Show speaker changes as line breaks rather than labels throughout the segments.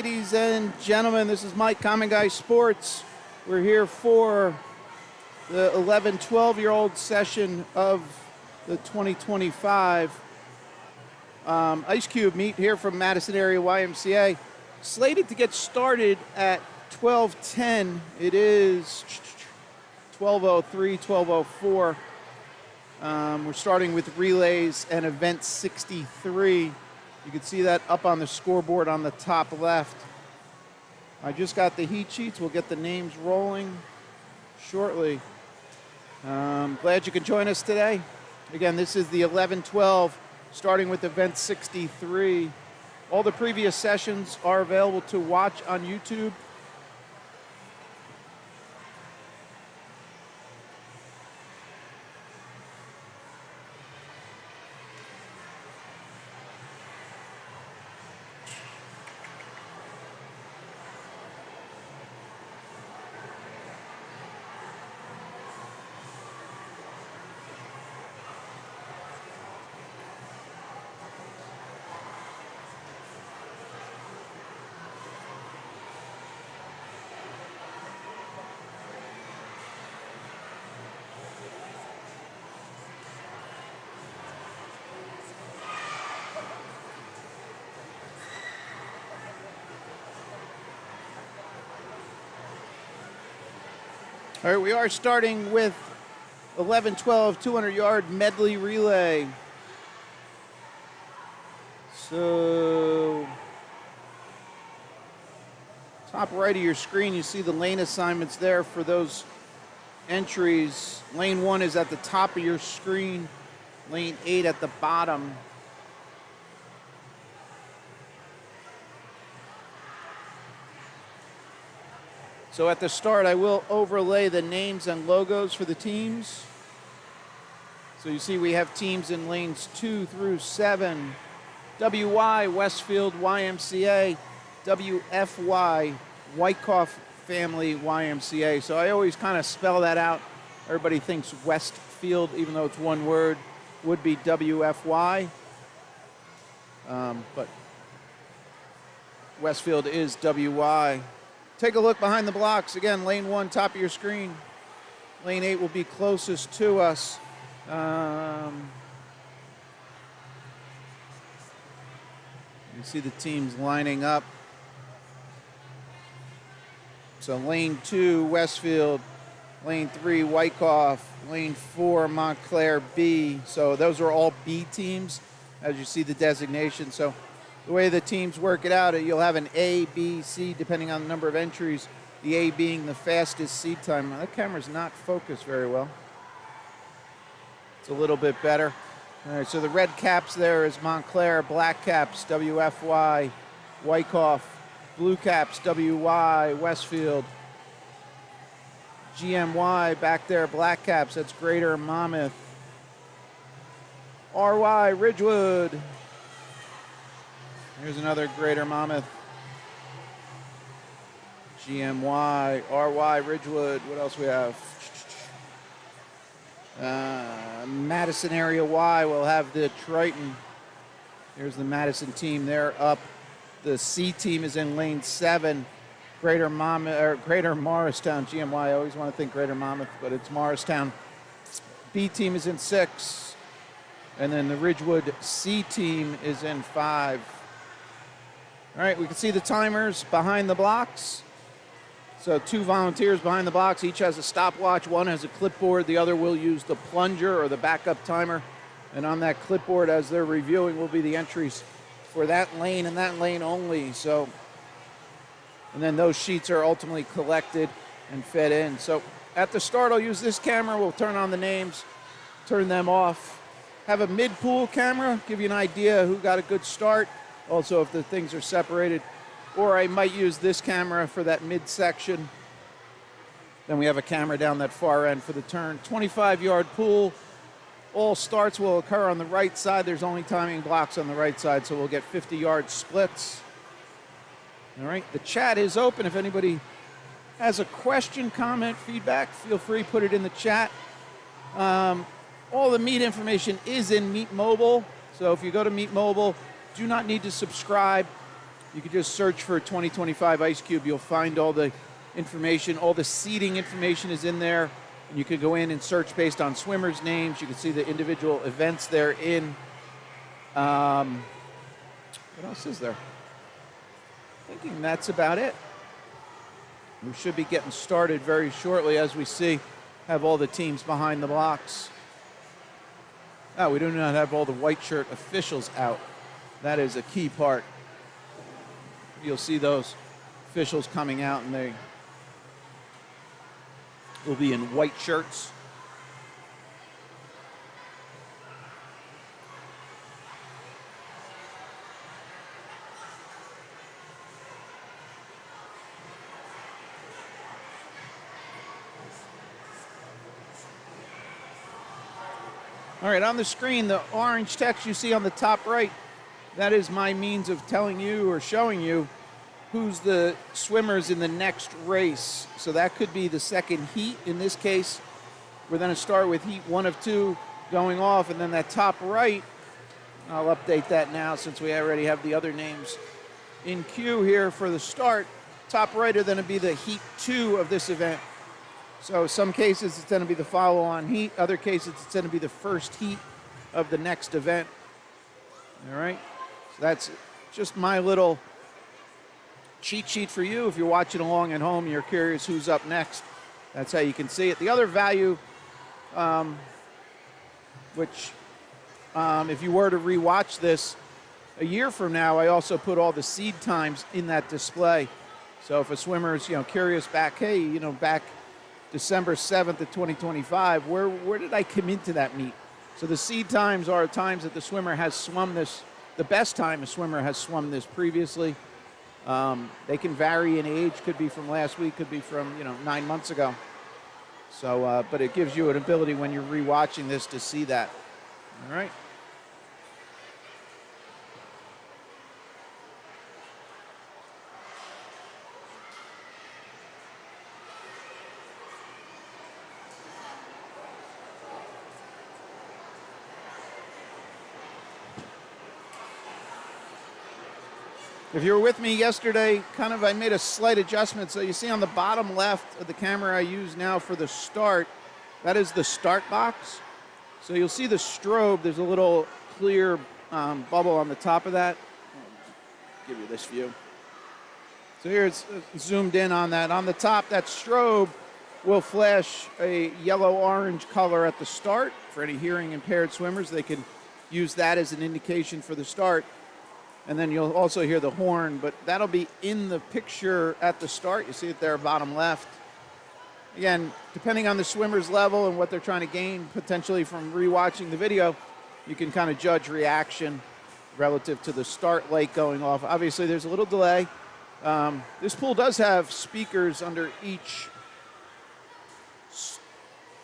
ladies and gentlemen. This is Mike, Common Guy Sports. We're here for the 11, 12-year-old session of the 2025 Ice Cube meet here from Madison area YMCA. Slated to get started at 12:10. It is 12:03, 12:04. We're starting with relays and event 63. You can see that up on the scoreboard on the top left. I just got the heat sheets. We'll get the names rolling shortly. Glad you could join us today. Again, this is the 11-12, starting with event 63. All the previous sessions are available to watch on YouTube. All right, we are starting with 11-12 200-yard medley relay. So, top right of your screen, you see the lane assignments there for those entries. Lane 1 is at the top of your screen, lane 8 at the bottom. So at the start, I will overlay the names and logos for the teams. So you see we have teams in lanes 2 through 7. WY, Westfield YMCA. WFY, Wyckoff Family YMCA. So I always kind of spell that out. Everybody thinks Westfield, even though it's one word, would be WFY. But Westfield is WY. Take a look behind the blocks. Again, lane 1, top of your screen. Lane 8 will be closest to us. You see the teams lining up. So lane 2, Westfield. Lane 3, Wyckoff. Lane 4, Montclair B. So those are all B teams, as you see the designation. So the way the teams work it out, you'll have an A, B, C, depending on the number of entries. The A being the fastest seat time. Now, that camera's not focused very well. It's a little bit better. All right, so the red caps there is Montclair, black caps, WFY, Wyckoff, blue caps, WY, Westfield, GMY back there, black caps, that's Greater Monmouth, RY, Ridgewood. Here's another Greater Monmouth. GMY, RY, Ridgewood. What else we have? Madison area Y will have the Triton. Here's the Madison team. They're up. The C team is in lane 7. Greater Morristown, GMY. I always want to think Greater Monmouth, but it's Morristown. B team is in 6. And then the Ridgewood C team is in 5. All right, we can see the timers behind the blocks. So 2 volunteers behind the blocks. Each has a stopwatch. One has a clipboard. The other will use the plunger or the backup timer. And on that clipboard, as they're reviewing, will be the entries for that lane and that lane only. So, and then those sheets are ultimately collected and fed in. So at the start, I'll use this camera. We'll turn on the names, turn them off. Have a mid-pool camera, give you an idea who got a good start. Also, if the things are separated, or I might use this camera for that midsection. Then we have a camera down that far end for the turn. 25-yard pool. All starts will occur on the right side. There's only timing blocks on the right side, so we'll get 50-yard splits. All right, the chat is open. If anybody has a question, comment, feedback, feel free, put it in the chat. All the meet information is in Meet Mobile. So if you go to Meet Mobile, do not need to subscribe. You can just search for 2025 Ice Cube. You'll find all the information. All the seating information is in there. And you can go in and search based on swimmers' names. You can see the individual events they're in. What else is there? Thinking that's about it. We should be getting started very shortly, as we see, have all the teams behind the blocks. Oh, we do not have all the white shirt officials out. That is a key part. You'll see those officials coming out, and they will be in white shirts. All right, on the screen, the orange text you see on the top right, that is my means of telling you or showing you who's the swimmers in the next race. So that could be the second heat. In this case, we're going to start with heat 1 of 2 going off, and then that top right, I'll update that now since we already have the other names in queue here for the start. Top right are going to be the heat 2 of this event. So some cases it's going to be the follow-on heat. Other cases it's going to be the first heat of the next event. All right. So that's just my little cheat sheet for you. If you're watching along at home, you're curious who's up next. That's how you can see it. The other value, if you were to rewatch this a year from now, I also put all the seed times in that display. So if a swimmer is, curious back, hey, back December 7th of 2025, where did I come into that meet? So the seed times are times that the swimmer has swum this, the best time a swimmer has swum this previously. They can vary in age, could be from last week, could be from 9 months ago. So, but it gives you an ability when you're rewatching this to see that. All right. If you were with me yesterday, I made a slight adjustment. So you see on the bottom left of the camera I use now for the start, that is the start box. So you'll see the strobe. There's a little clear bubble on the top of that. I'll give you this view. So here it's zoomed in on that. On the top, that strobe will flash a yellow-orange color at the start. For any hearing-impaired swimmers, they can use that as an indication for the start. And then you'll also hear the horn, but that'll be in the picture at the start. You see it there, bottom left. Again, depending on the swimmer's level and what they're trying to gain potentially from rewatching the video, you can kind of judge reaction relative to the start light going off. Obviously, there's a little delay. This pool does have speakers under each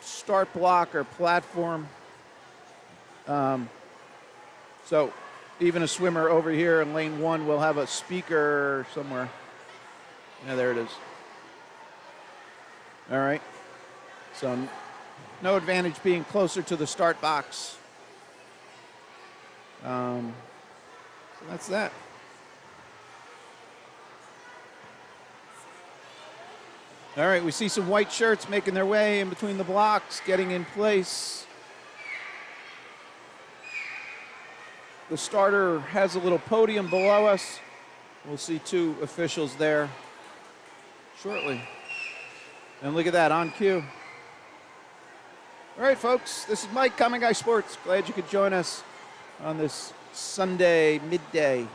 start block or platform. So even a swimmer over here in lane 1 will have a speaker somewhere. Yeah, there it is. All right. So no advantage being closer to the start box. So that's that. All right, we see some white shirts making their way in between the blocks, getting in place. The starter has a little podium below us. We'll see 2 officials there shortly. And look at that, on cue. All right, folks, this is Mike, Common Guy Sports. Glad you could join us on this Sunday midday.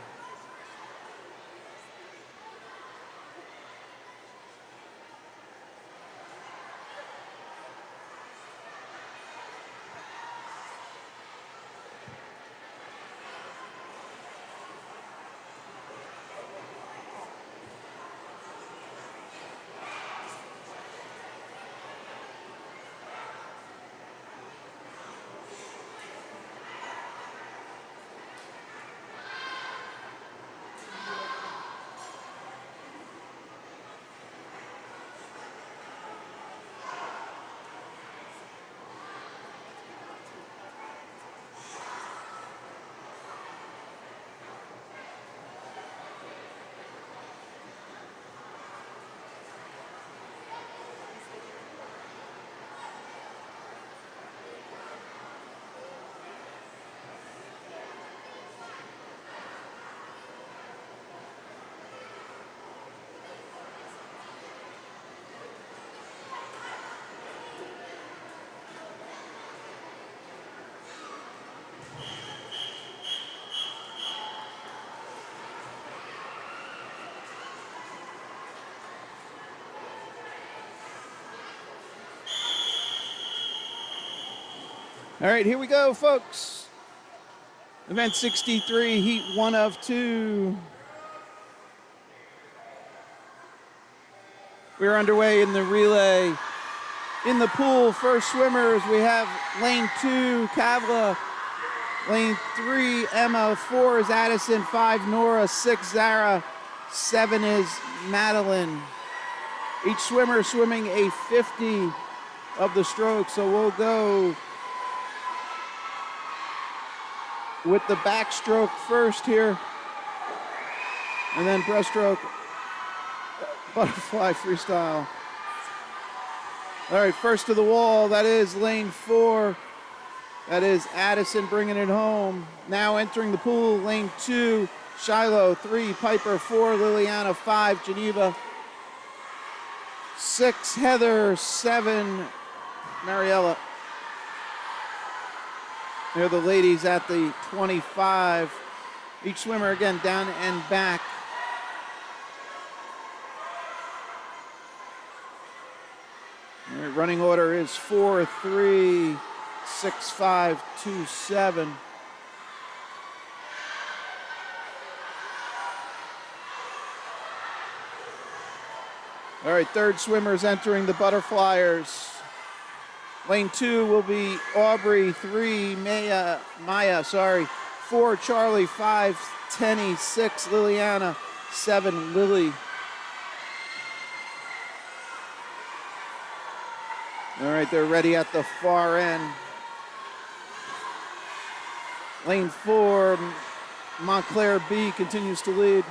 All right, here we go, folks. Event 63, heat 1 of 2. We're underway in the relay. In the pool, first swimmers, we have lane 2, Kavla. Lane 3, Emma. 4 is Addison. 5, Nora. 6, Zara. 7 is Madeline. Each swimmer swimming a 50 of the stroke. So we'll go with the backstroke first here. And then breaststroke, butterfly freestyle. All right, first to the wall, that is lane 4. That is Addison bringing it home. Now entering the pool, lane 2, Shiloh. 3, Piper. 4, Liliana. 5, Geneva. 6, Heather. 7, Mariella. They're the ladies at the 25. Each swimmer again down and back. All right, running order is 4, 3, 6, 5, 2, 7. All right, third swimmers entering the butterflyers. Lane 2 will be Aubrey. 3, Maya. 4, Charlie. 5, Tenny. 6, Liliana. 7, Lily. All right, they're ready at the far end. Lane 4, Montclair B continues to lead.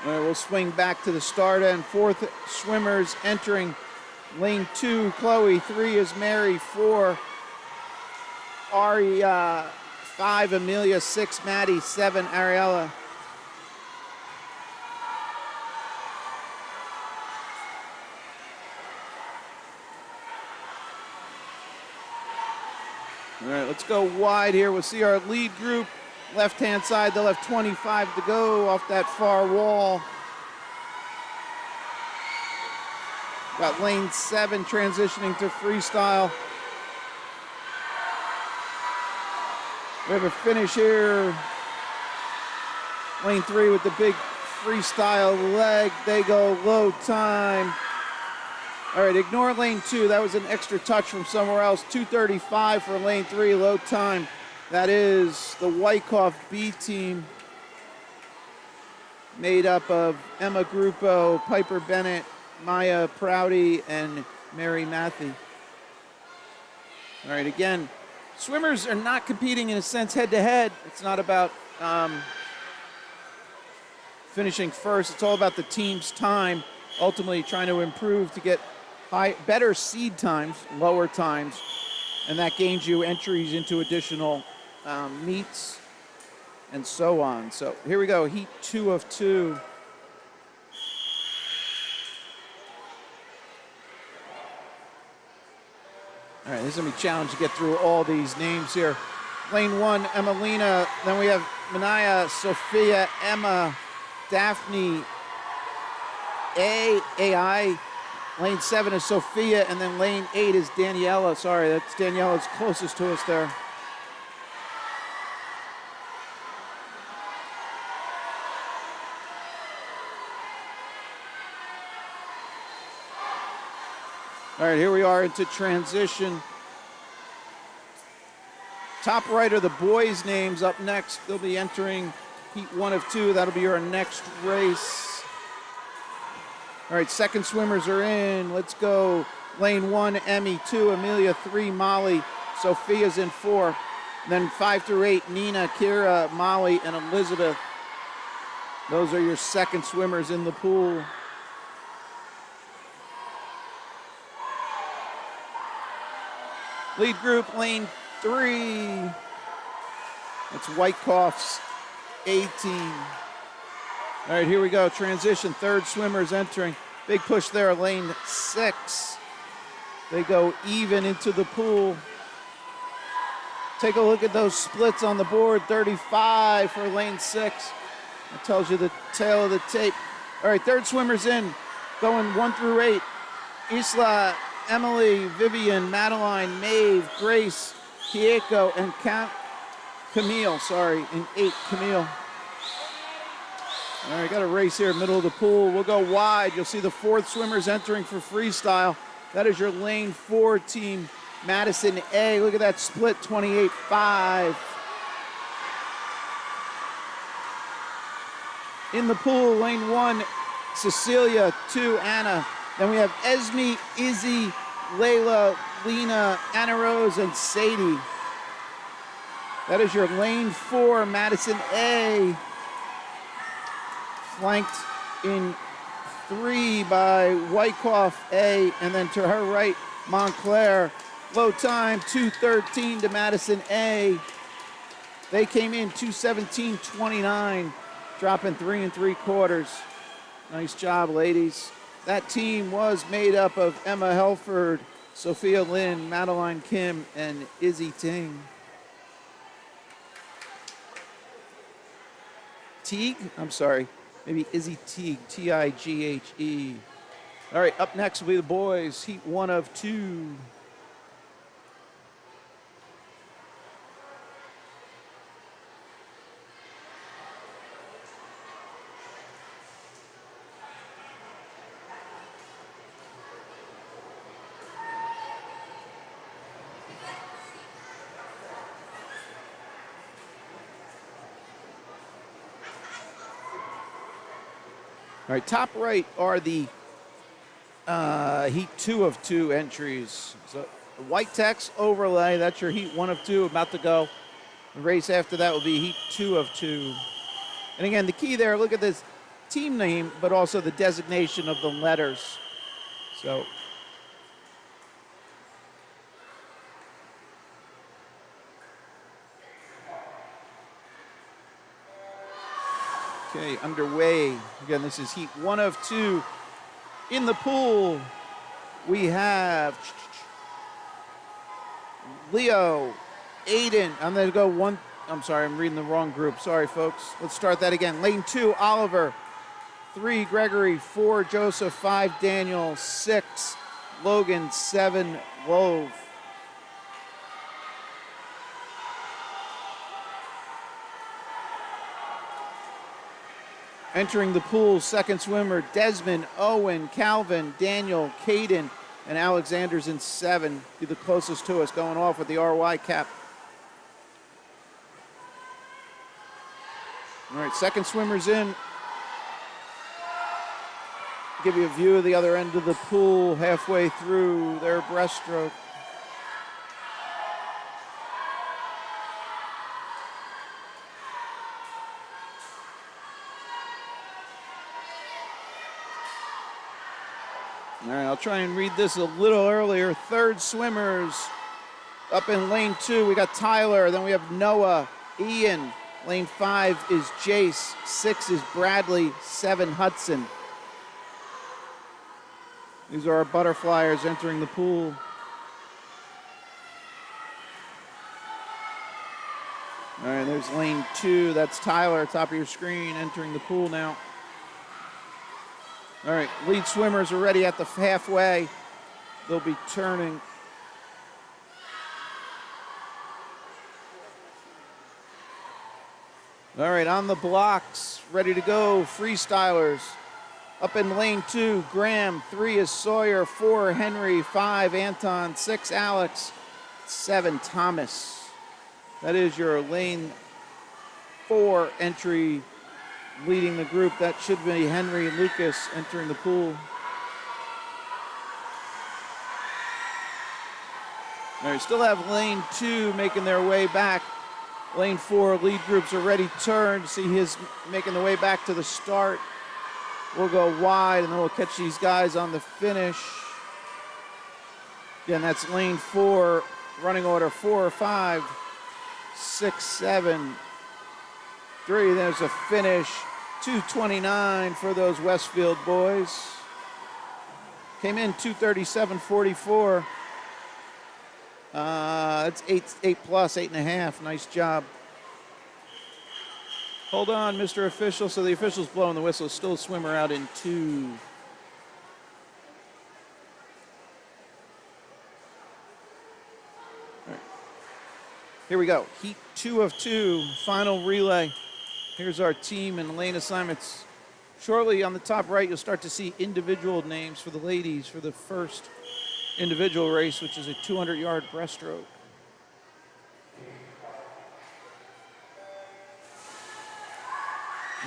All right, we'll swing back to the start end. Fourth swimmers entering lane 2, Chloe. 3 is Mary. 4, Aria. 5, Amelia. 6, Maddie. 7, Ariella. All right, let's go wide here. We'll see our lead group. Left-hand side, they'll have 25 to go off that far wall. Got lane 7 transitioning to freestyle. We have a finish here. Lane 3 with the big freestyle leg. They go low time. All right, ignore lane 2. That was an extra touch from somewhere else. 2:35 for lane 3, low time. That is the Wyckoff B team, made up of Emma Gruppo, Piper Bennett, Maya Prouty, and Mary Matthew. All right, again, swimmers are not competing in a sense head-to-head. It's not about finishing first. It's all about the team's time, ultimately trying to improve to get better seed times, lower times, and that gains you entries into additional meets and so on. So here we go, heat 2 of 2. All right, this is gonna be a challenge to get through all these names here. Lane 1, Emelina. Then we have Manaya, Sophia, Emma, Daphne, AI. Lane 7 is Sophia, and then lane 8 is Daniela. Sorry, that's Daniela's closest to us there. All right, here we are into transition. Top right are the boys' names up next. They'll be entering heat 1 of 2. That'll be our next race. All right, second swimmers are in. Let's go. Lane 1, Emmy. 2, Amelia. 3, Molly. Sophia's in 4. And then 5 through 8, Nina, Kira, Molly, and Elizabeth. Those are your second swimmers in the pool. Lead group, lane 3. That's Wyckoff's A team. All right, here we go. Transition, third swimmers entering. Big push there, lane 6. They go even into the pool. Take a look at those splits on the board. 35 for lane 6. That tells you the tail of the tape. All right, third swimmers in. Going 1 through 8. Isla, Emily, Vivian, Madeline, Maeve, Grace, Kieko, and Camille. In 8, Camille. All right, got a race here, middle of the pool. We'll go wide. You'll see the 4th swimmers entering for freestyle. That is your lane 4 team, Madison A. Look at that split, 28-5. In the pool, lane 1, Cecilia, 2, Anna. Then we have Esme, Izzy, Layla, Lena, Anna Rose, and Sadie. That is your lane 4, Madison A. Flanked in 3 by Wyckoff A, and then to her right, Montclair. Low time, 2:13 to Madison A. They came in 2:17.29, dropping 3 3/4. Nice job, ladies. That team was made up of Emma Helford, Sophia Lynn, Madeline Kim, and Izzy Ting. Maybe Izzy Teague, Tighe. All right, up next will be the boys, heat 1 of 2. All right, top right are the heat 2 of 2 entries. So the white text overlay, that's your heat 1 of 2 about to go. The race after that will be heat 2 of 2. And again, the key there, look at this team name, but also the designation of the letters. So okay, underway. Again, this is heat 1 of 2. In the pool, we have Leo, Aiden. I'm going to go 1. I'm sorry, I'm reading the wrong group. Sorry, folks. Let's start that again. Lane 2, Oliver. 3, Gregory. 4, Joseph. 5, Daniel. 6, Logan. 7, Love. Entering the pool, second swimmer, Desmond, Owen, Calvin, Daniel, Caden, and Alexander's in 7. Be the closest to us, going off with the RY cap. All right, second swimmer's in. Give you a view of the other end of the pool, halfway through their breaststroke. All right, I'll try and read this a little earlier. Third swimmers up in lane 2, we got Tyler. Then we have Noah, Ian. Lane 5 is Jace. 6 is Bradley. 7, Hudson. These are our butterflyers entering the pool. All right, there's lane 2. That's Tyler, top of your screen, entering the pool now. All right, lead swimmers are ready at the halfway. They'll be turning. All right, on the blocks, ready to go, freestylers. Up in lane 2, Graham. 3 is Sawyer. 4, Henry. 5, Anton. 6, Alex. 7, Thomas. That is your lane 4 entry. Leading the group, that should be Henry and Lucas entering the pool. All right, still have lane 2 making their way back. Lane 4 lead groups are ready turned. See his making the way back to the start. We'll go wide and then we'll catch these guys on the finish. Again, that's lane 4, running order 4, 5, 6, 7, 3. There's a finish. 2:29 for those Westfield boys. Came in 2:37.44. That's 8 plus, 8.5. Nice job. Hold on, Mr. Official. So the official's blowing the whistle. Still a swimmer out in 2. Here we go. Heat 2 of 2, final relay. Here's our team and lane assignments. Shortly on the top right, you'll start to see individual names for the ladies for the first individual race, which is a 200-yard breaststroke.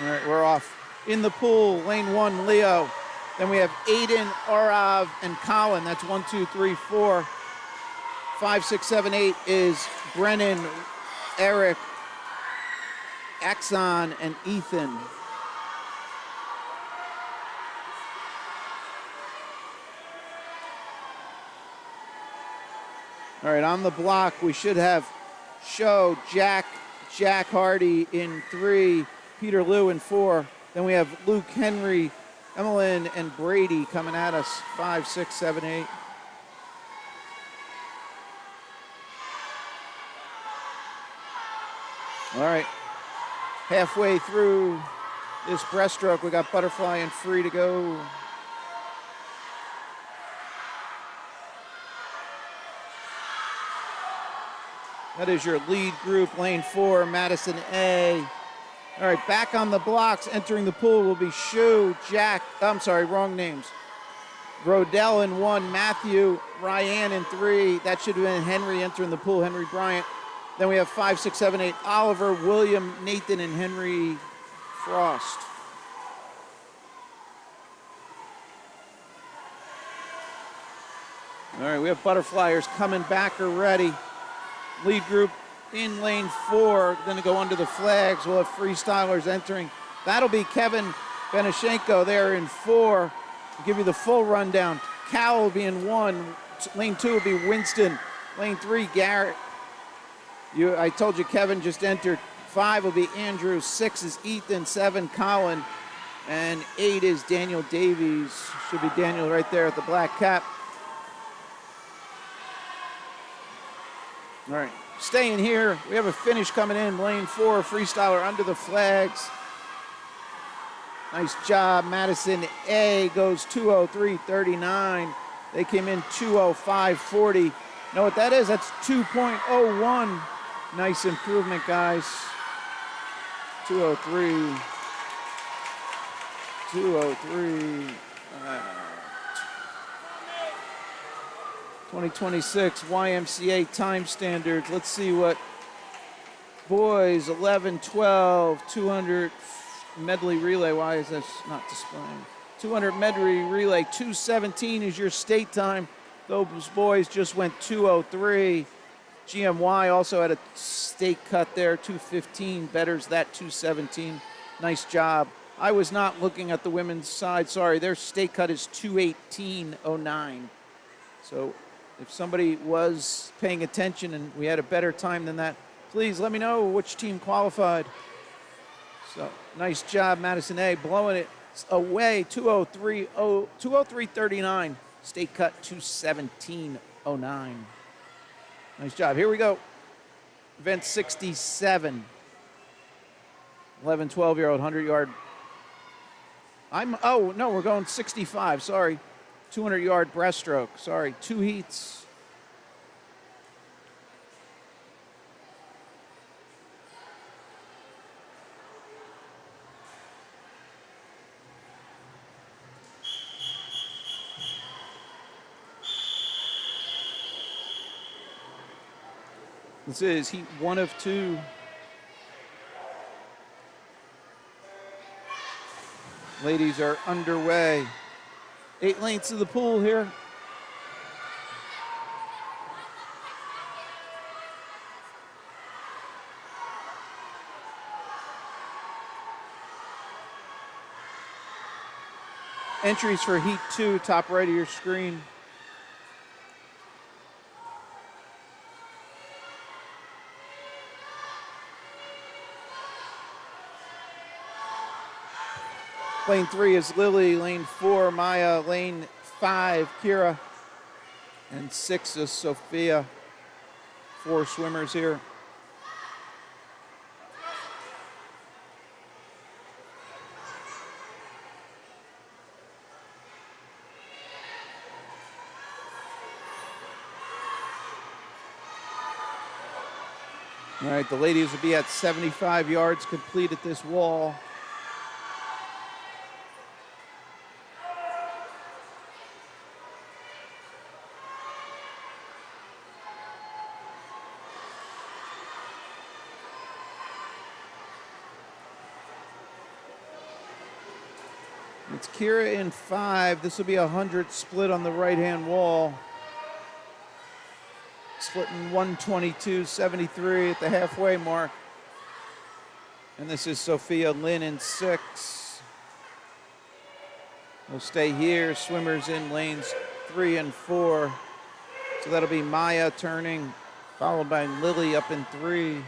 All right, we're off. In the pool, lane 1, Leo. Then we have Aiden, Arav, and Colin. That's 1, 2, 3, 4. 5, 6, 7, 8 is Brennan, Eric, Axon, and Ethan. All right, on the block, we should have Show, Jack Hardy in 3, Peter Liu in 4. Then we have Luke Henry, Emmeline, and Brady coming at us, 5, 6, 7, 8. All right, halfway through this breaststroke, we got butterfly and free to go. That is your lead group, lane 4, Madison A. All right, back on the blocks, entering the pool will be Shu, wrong names. Rodell in 1, Matthew, Ryan in 3. That should have been Henry entering the pool, Henry Bryant. Then we have 5, 6, 7, 8, Oliver, William, Nathan, and Henry Frost. All right, we have butterflyers coming back already. Lead group in lane 4, going to go under the flags. We'll have freestylers entering. That'll be Kevin Benishenko there in 4. I'll give you the full rundown. Cal will be in 1. Lane 2 will be Winston. Lane 3, Garrett. I told you Kevin just entered. 5 will be Andrew. 6 is Ethan. 7, Colin. And 8 is Daniel Davies. Should be Daniel right there at the black cap. All right, staying here. We have a finish coming in. Lane 4, freestyler under the flags. Nice job. Madison A goes 2:03.39. They came in 2:05.40. Know what that is? That's 2.01. Nice improvement, guys. 2:03. 2:03. 2026 YMCA time standards. Let's see what boys 11-12 200 medley relay. Why is this not displaying? 200 medley relay 2:17 is your state time. Those boys just went 2:03. GMY also had a state cut there, 2:15. Betters that 2:17. Nice job. I was not looking at the women's side. Sorry, their state cut is 2:18.09. So if somebody was paying attention and we had a better time than that, please let me know which team qualified. So nice job, Madison A, blowing it away, 2:03.39. State cut 2:17.09. Nice job. Here we go. Event 67. 11, 12-year-old 100-yard. We're going 65. Sorry. 200-yard breaststroke. Sorry, 2 heats. This is heat 1 of 2. Ladies are underway. 8 lanes to the pool here. Entries for heat 2, top right of your screen. Lane 3 is Lily, lane 4, Maya, lane 5, Kira, and 6 is Sophia. 4 swimmers here. All right, the ladies will be at 75 yards complete at this wall. It's Kira in 5. This will be a 100 split on the right-hand wall. Splitting 122.73 at the halfway mark. And this is Sophia Lynn in 6. We'll stay here. Swimmers in lanes 3 and 4. So that'll be Maya turning, followed by Lily up in 3.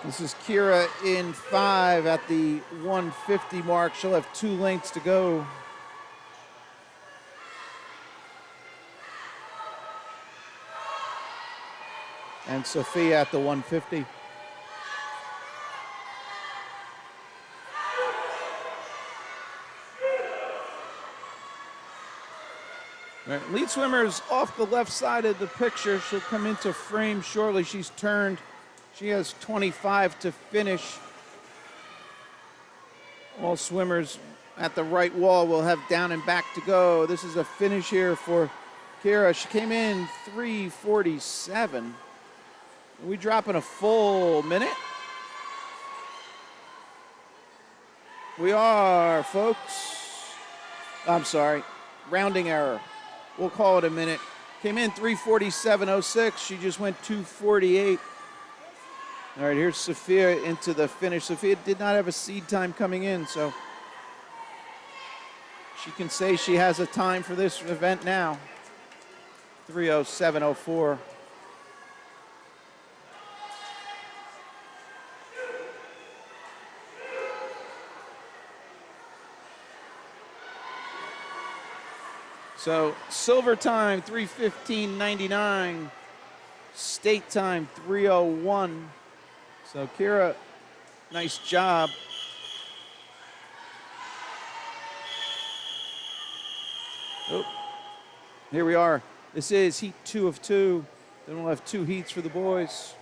This is Kira in 5 at the 150 mark. She'll have 2 lengths to go. And Sophia at the 150. All right, lead swimmer's off the left side of the picture. She'll come into frame shortly. She's turned. She has 25 to finish. All swimmers at the right wall will have down and back to go. This is a finish here for Kira. She came in 3:47. Are we dropping a full minute? We are, folks. I'm sorry, rounding error. We'll call it a minute. Came in 3:47.06. She just went 2:48. All right, here's Sophia into the finish. Sophia did not have a seed time coming in, so she can say she has a time for this event now. 3:07.04. So silver time 3:15.99. State time 3:01. So Kira, nice job. Oh, here we are. This is heat 2 of 2. Then we'll have 2 heats for the boys.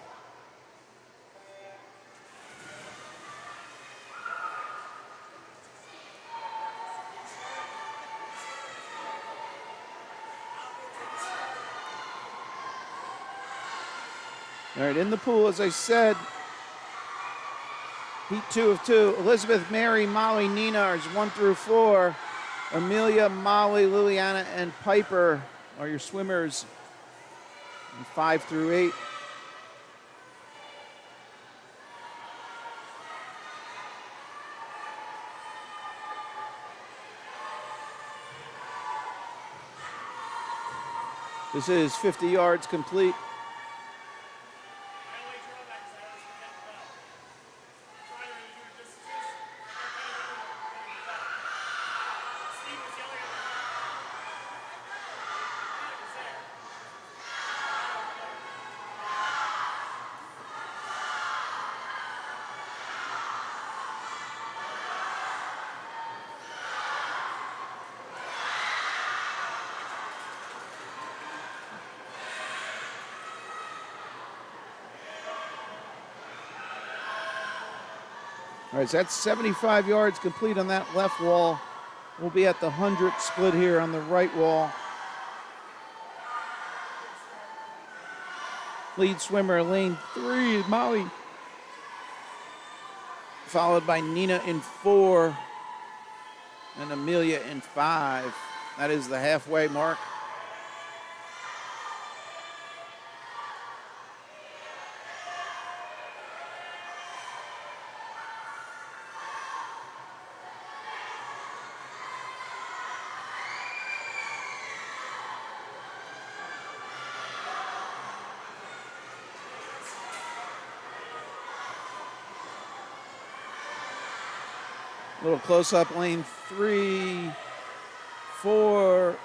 All right, in the pool, as I said, heat 2 of 2. Elizabeth, Mary, Molly, Nina is 1 through 4. Amelia, Molly, Liliana, and Piper are your swimmers. And 5 through 8. This is 50 yards complete. All right, so that's 75 yards complete on that left wall. We'll be at the 100 split here on the right wall. Lead swimmer, lane 3, Molly. Followed by Nina in 4 and Amelia in 5. That is the halfway mark. A little close-up, lane 3, 4,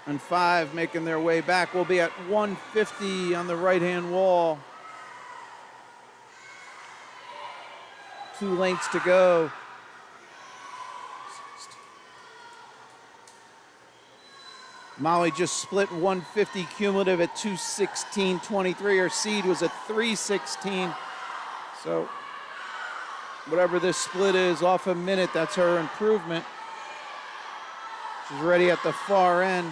and 5 making their way back. We'll be at 150 on the right-hand wall. 2 lengths to go. Molly just split 150 cumulative at 2:16.23. Her seed was at 3:16. So whatever this split is, off a minute, that's her improvement. She's ready at the far end.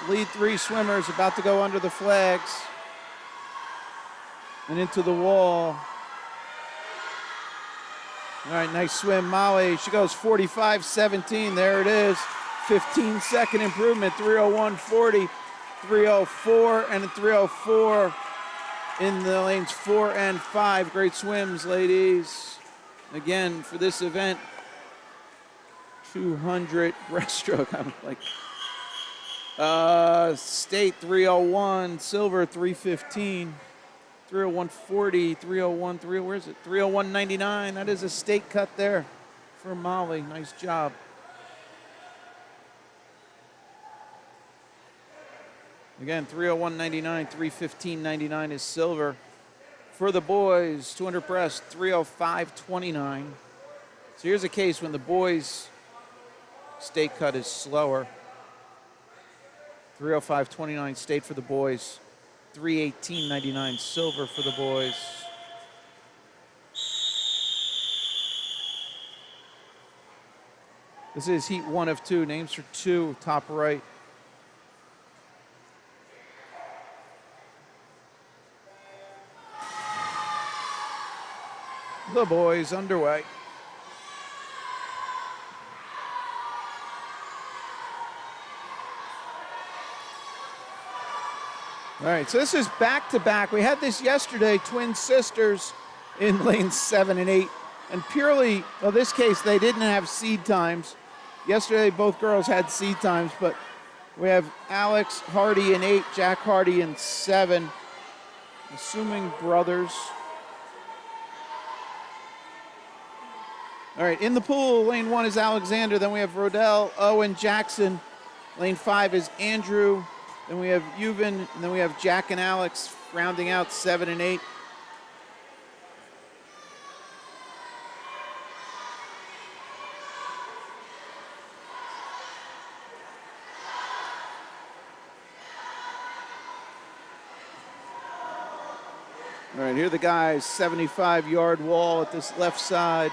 Lead 3 swimmers about to go under the flags and into the wall. All right, nice swim, Molly. She goes 45.17. There it is. 15-second improvement, 3:01.40, 3:04, and a 3:04 in the lanes 4 and 5. Great swims, ladies. Again, for this event, 200 breaststroke. I'm like, state 3:01, silver 3:15, 3:01.40, 3:01, where is it? 3:01.99. That is a state cut there for Molly. Nice job. Again, 3:01.99, 3:15.99 is silver. For the boys, 200 breast, 3:05.29. So here's a case when the boys' state cut is slower. 3:05.29 state for the boys, 3:18.99 silver for the boys. This is heat 1 of 2, names for 2, top right. The boys underway. All right, so this is back-to-back. We had this yesterday, twin sisters in lanes 7 and 8. And purely, well, this case, they didn't have seed times. Yesterday, both girls had seed times, but we have Alex Hardy in 8, Jack Hardy in 7. Assuming brothers. All right, in the pool, lane 1 is Alexander. Then we have Rodell, Owen, Jackson. Lane 5 is Andrew. Then we have Euven, and then we have Jack and Alex rounding out 7 and 8. All right, here are the guys, 75-yard wall at this left side.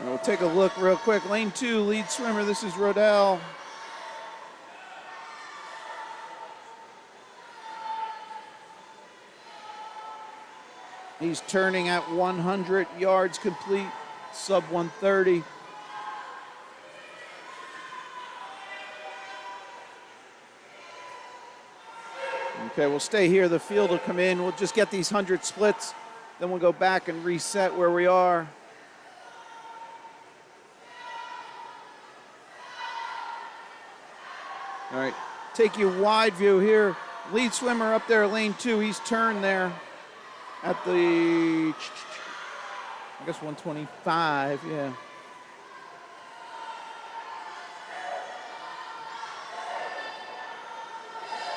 We'll take a look real quick. Lane 2, lead swimmer. This is Rodell. He's turning at 100 yards complete, sub 130. Okay, we'll stay here. The field will come in. We'll just get these 100 splits. Then we'll go back and reset where we are. All right, take you wide view here. Lead swimmer up there, lane 2. He's turned there at the, I guess 125, yeah.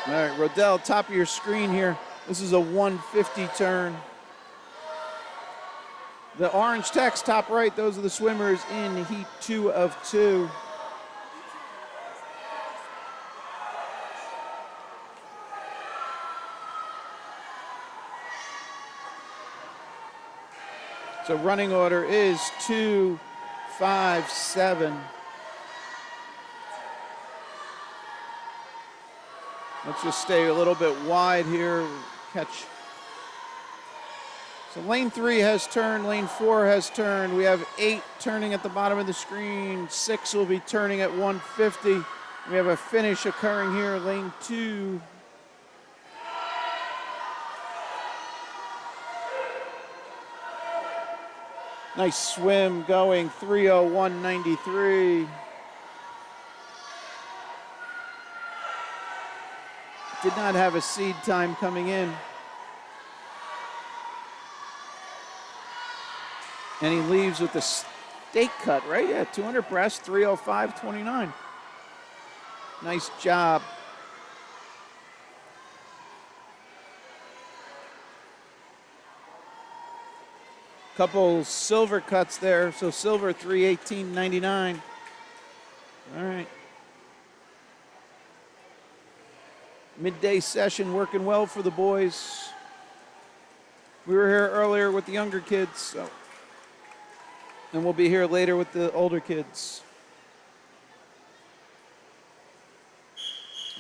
All right, Rodell, top of your screen here. This is a 150 turn. The orange text, top right, those are the swimmers in heat 2 of 2. So running order is 2, 5, 7. Let's just stay a little bit wide here. Catch. So lane 3 has turned, lane 4 has turned. We have 8 turning at the bottom of the screen. 6 will be turning at 150. We have a finish occurring here, lane 2. Nice swim going, 3:01.93. Did not have a seed time coming in. And he leaves with the steak cut, right? Yeah, 200 breast, 3:05.29. Nice job. Couple silver cuts there. So silver, 3:18.99. All right. Midday session working well for the boys. We were here earlier with the younger kids, so. And we'll be here later with the older kids.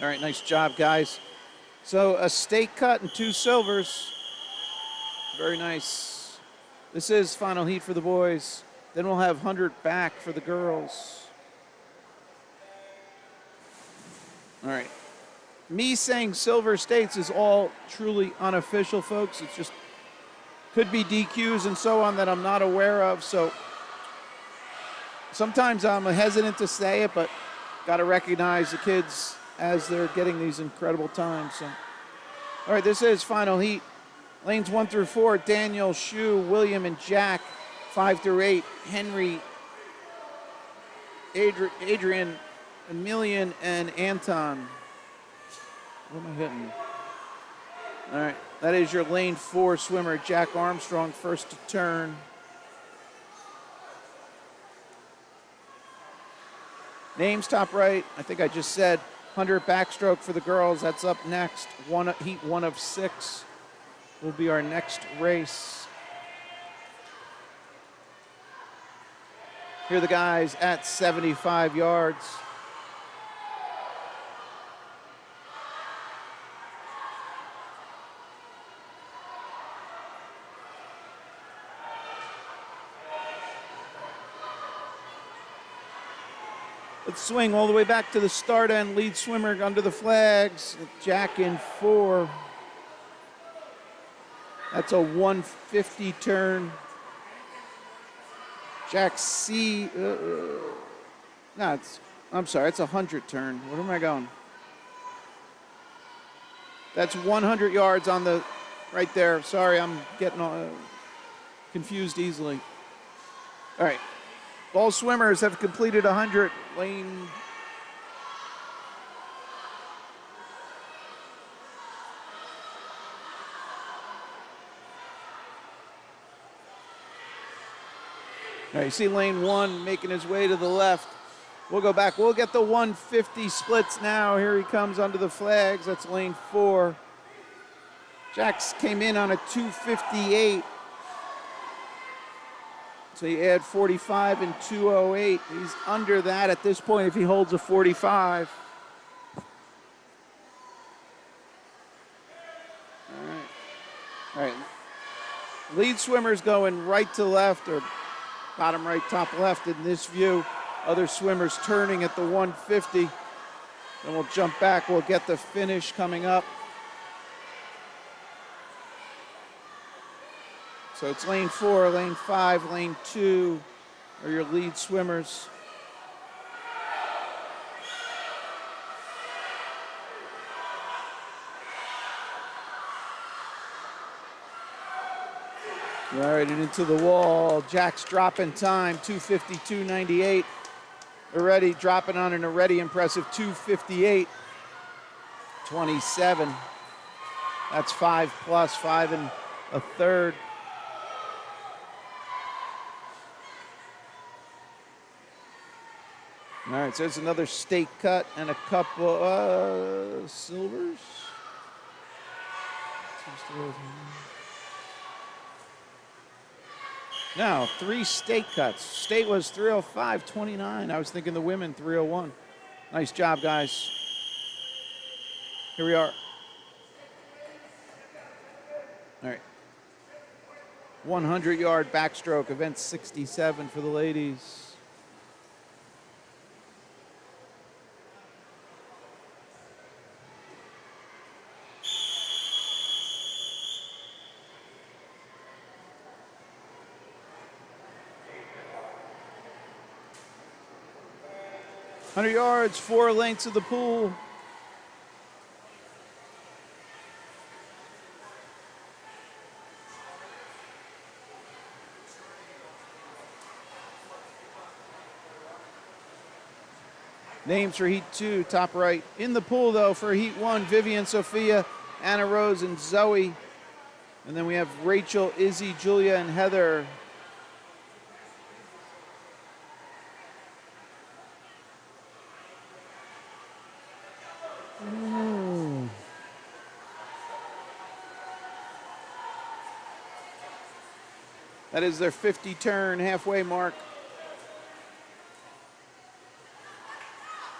All right, nice job, guys. So a steak cut and 2 silvers. Very nice. This is final heat for the boys. Then we'll have 100 back for the girls. All right. Me saying silver states is all truly unofficial, folks. It's just could be DQs and so on that I'm not aware of. So sometimes I'm hesitant to say it, but got to recognize the kids as they're getting these incredible times. So, all right, this is final heat. Lanes 1 through 4, Daniel, Shu, William, and Jack. 5 through 8, Henry, Adrian, Emilian, and Anton. What am I hitting? All right, that is your lane 4 swimmer, Jack Armstrong, first to turn. Names top right, I think I just said. 100 backstroke for the girls, that's up next. Heat 1 of 6 will be our next race. Here are the guys at 75 yards. Let's swing all the way back to the start end. Lead swimmer under the flags. Jack in 4. That's a 150 turn. Jack C. I'm sorry, it's a 100 turn. Where am I going? That's 100 yards on the right there. Sorry, I'm getting confused easily. All right. All swimmers have completed 100. Lane. All right, you see lane 1 making his way to the left. We'll go back. We'll get the 150 splits now. Here he comes under the flags. That's lane 4. Jax came in on a 258. So you add 45 and 208. He's under that at this point if he holds a 45. All right. Lead swimmer's going right to left or bottom right, top left in this view. Other swimmers turning at the 150. Then we'll jump back. We'll get the finish coming up. So it's lane 4, lane 5, lane 2 are your lead swimmers. All right, and into the wall. Jack's dropping time, 2:52.98. Already dropping on an already impressive 2:58.27. That's 5 plus, 5 and a third. All right, so there's another stake cut and a couple silvers. Now, 3 stake cuts. State was 3:05.29. I was thinking the women 3:01. Nice job, guys. Here we are. All right. 100-yard backstroke, event 67 for the ladies. 100 yards, 4 lengths of the pool. Names for Heat 2, top right. In the pool, though, for Heat 1, Vivian, Sophia, Anna Rose, and Zoe. And then we have Rachel, Izzy, Julia, and Heather. That is their 50 turn halfway mark.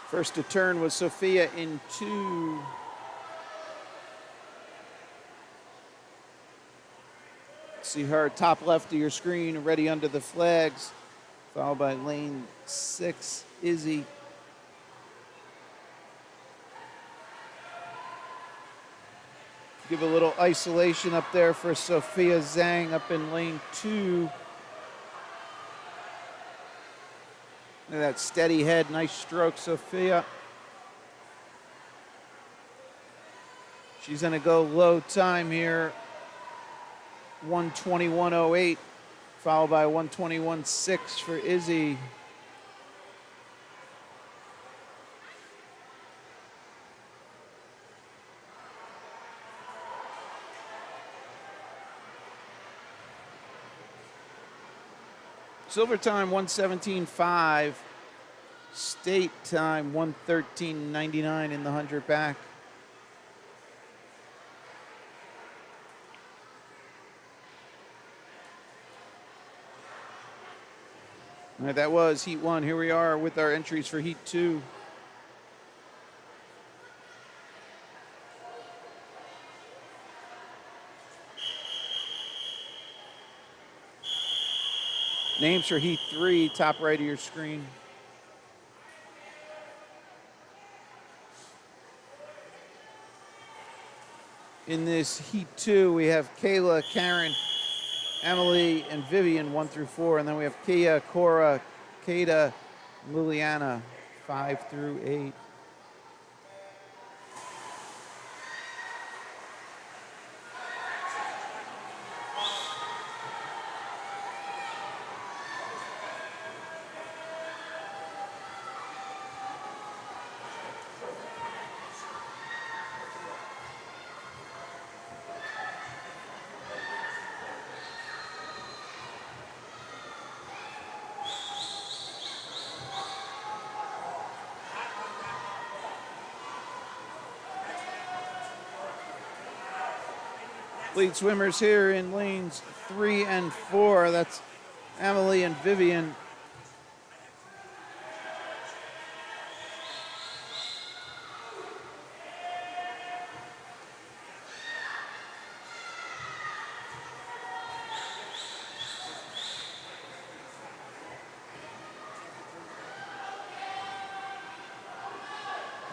First to turn was Sophia in 2. See her top left of your screen, ready under the flags, followed by lane 6, Izzy. Give a little isolation up there for Sophia Zhang up in lane 2. Look at that steady head, nice stroke, Sophia. She's gonna go low time here, 1:21.08, followed by 1:21.6 for Izzy. Silver time 1:17.5. State time 1:13.99 in the 100 back. All right, that was Heat 1. Here we are with our entries for Heat 2. Names for Heat 3, top right of your screen. In this Heat 2, we have Kayla, Karen, Emily, and Vivian, 1 through 4. And then we have Kia, Cora, Kata, Liliana, 5 through 8. Lead swimmers here in lanes 3 and 4. That's Emily and Vivian.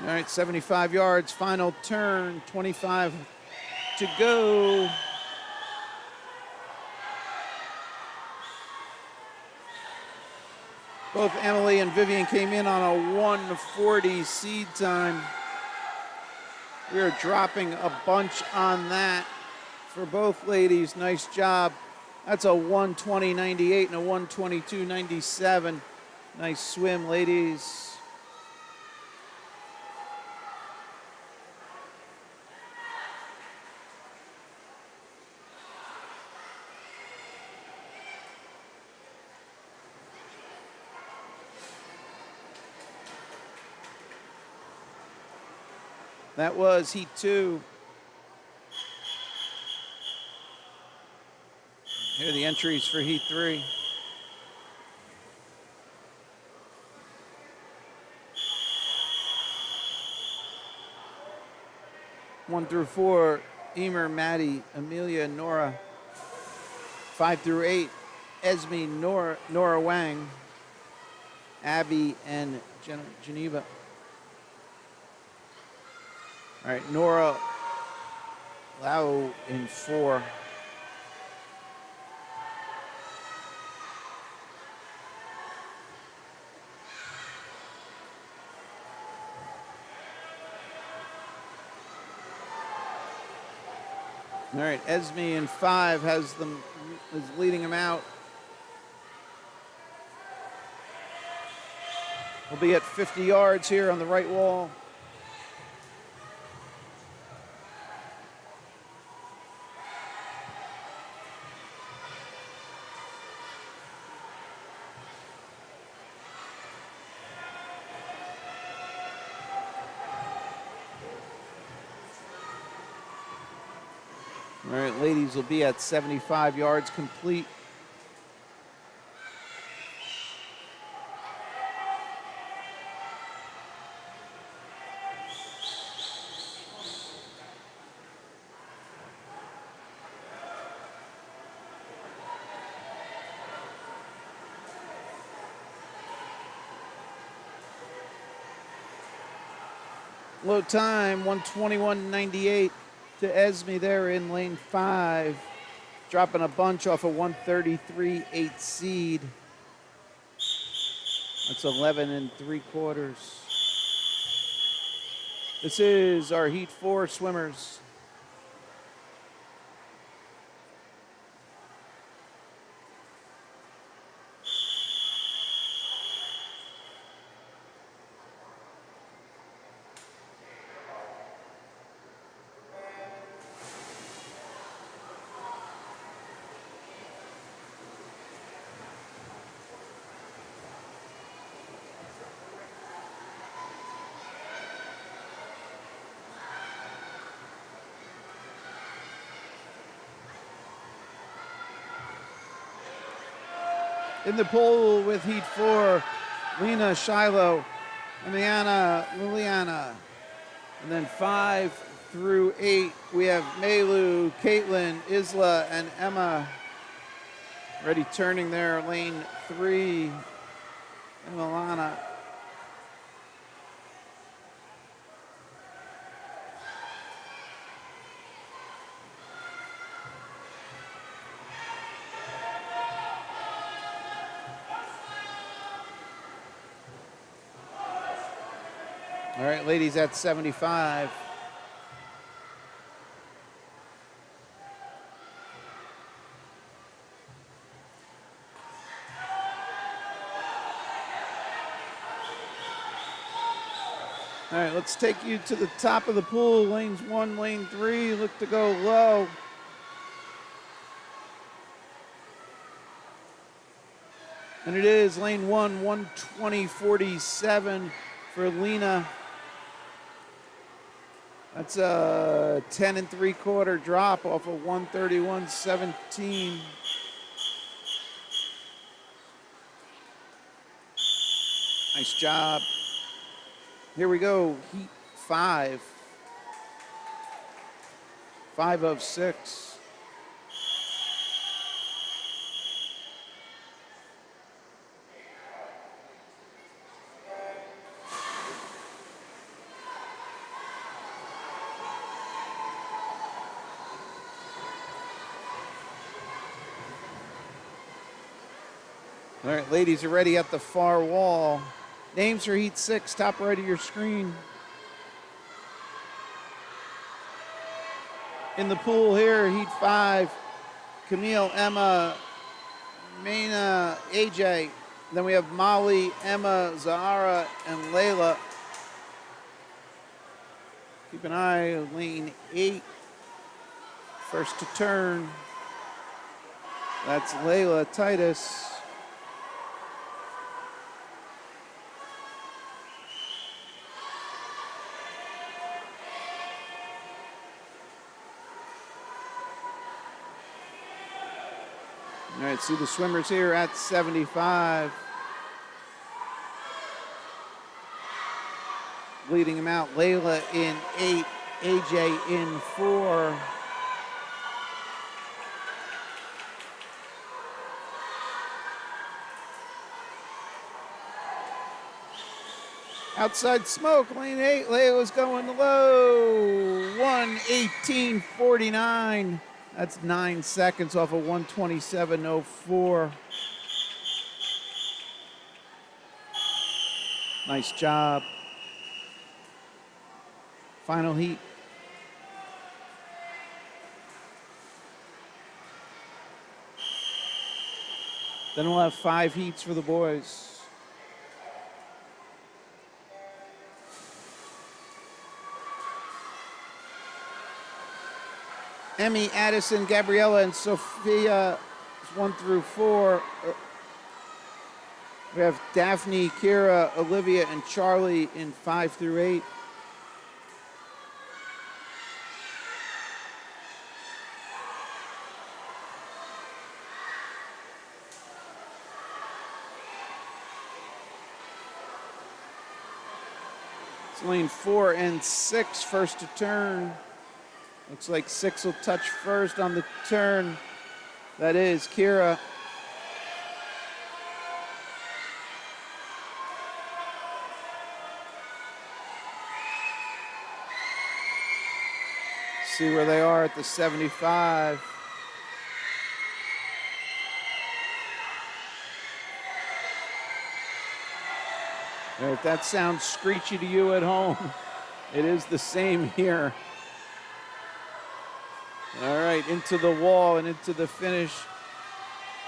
All right, 75 yards, final turn, 25 to go. Both Emily and Vivian came in on a 1:40 seed time. We are dropping a bunch on that for both ladies. Nice job. That's a 1:20.98 and a 1:22.97. Nice swim, ladies. That was Heat 2. Here are the entries for Heat 3. One through 4, Emer, Maddie, Amelia, Nora. 5 through 8, Esme, Nora Wang, Abby, and Geneva. All right, Nora Lau in 4. All right, Esme in 5 is leading him out. We'll be at 50 yards here on the right wall. All right, ladies will be at 75 yards complete. Low time, 121.98 to Esme there in lane 5. Dropping a bunch off a 133.8 seed. That's 11 3/4. This is our Heat 4 swimmers. In the pool with Heat 4, Lena, Shiloh, Emiliana, Liliana. And then 5 through 8, we have Melu, Caitlin, Isla, and Emma. Ready turning there, lane 3, Emiliana. All right, ladies at 75. All right, let's take you to the top of the pool. Lanes 1, lane 3, look to go low. And it is lane 1, 120.47 for Lena. That's a 10 3/4 drop off of 131.17. Nice job. Here we go, Heat 5. 5 of 6. All right, ladies are ready at the far wall. Names for Heat 6, top right of your screen. In the pool here, Heat 5, Camille, Emma, Maina, AJ. Then we have Molly, Emma, Zahara, and Layla. Keep an eye on lane 8. First to turn. That's Layla Titus. All right, see the swimmers here at 75. Leading them out, Layla in 8, AJ in 4. Outside smoke, lane 8, Layla's going low, 1:18.49. That's 9 seconds off of 127.04. Nice job. Final heat. Then we'll have 5 heats for the boys. Emmy, Addison, Gabriella, and Sophia, 1 through 4. We have Daphne, Kira, Olivia, and Charlie in 5 through 8. It's lane 4 and 6, first to turn. Looks like 6 will touch first on the turn. That is Kira. See where they are at the 75. And if that sounds screechy to you at home, it is the same here. All right, into the wall and into the finish.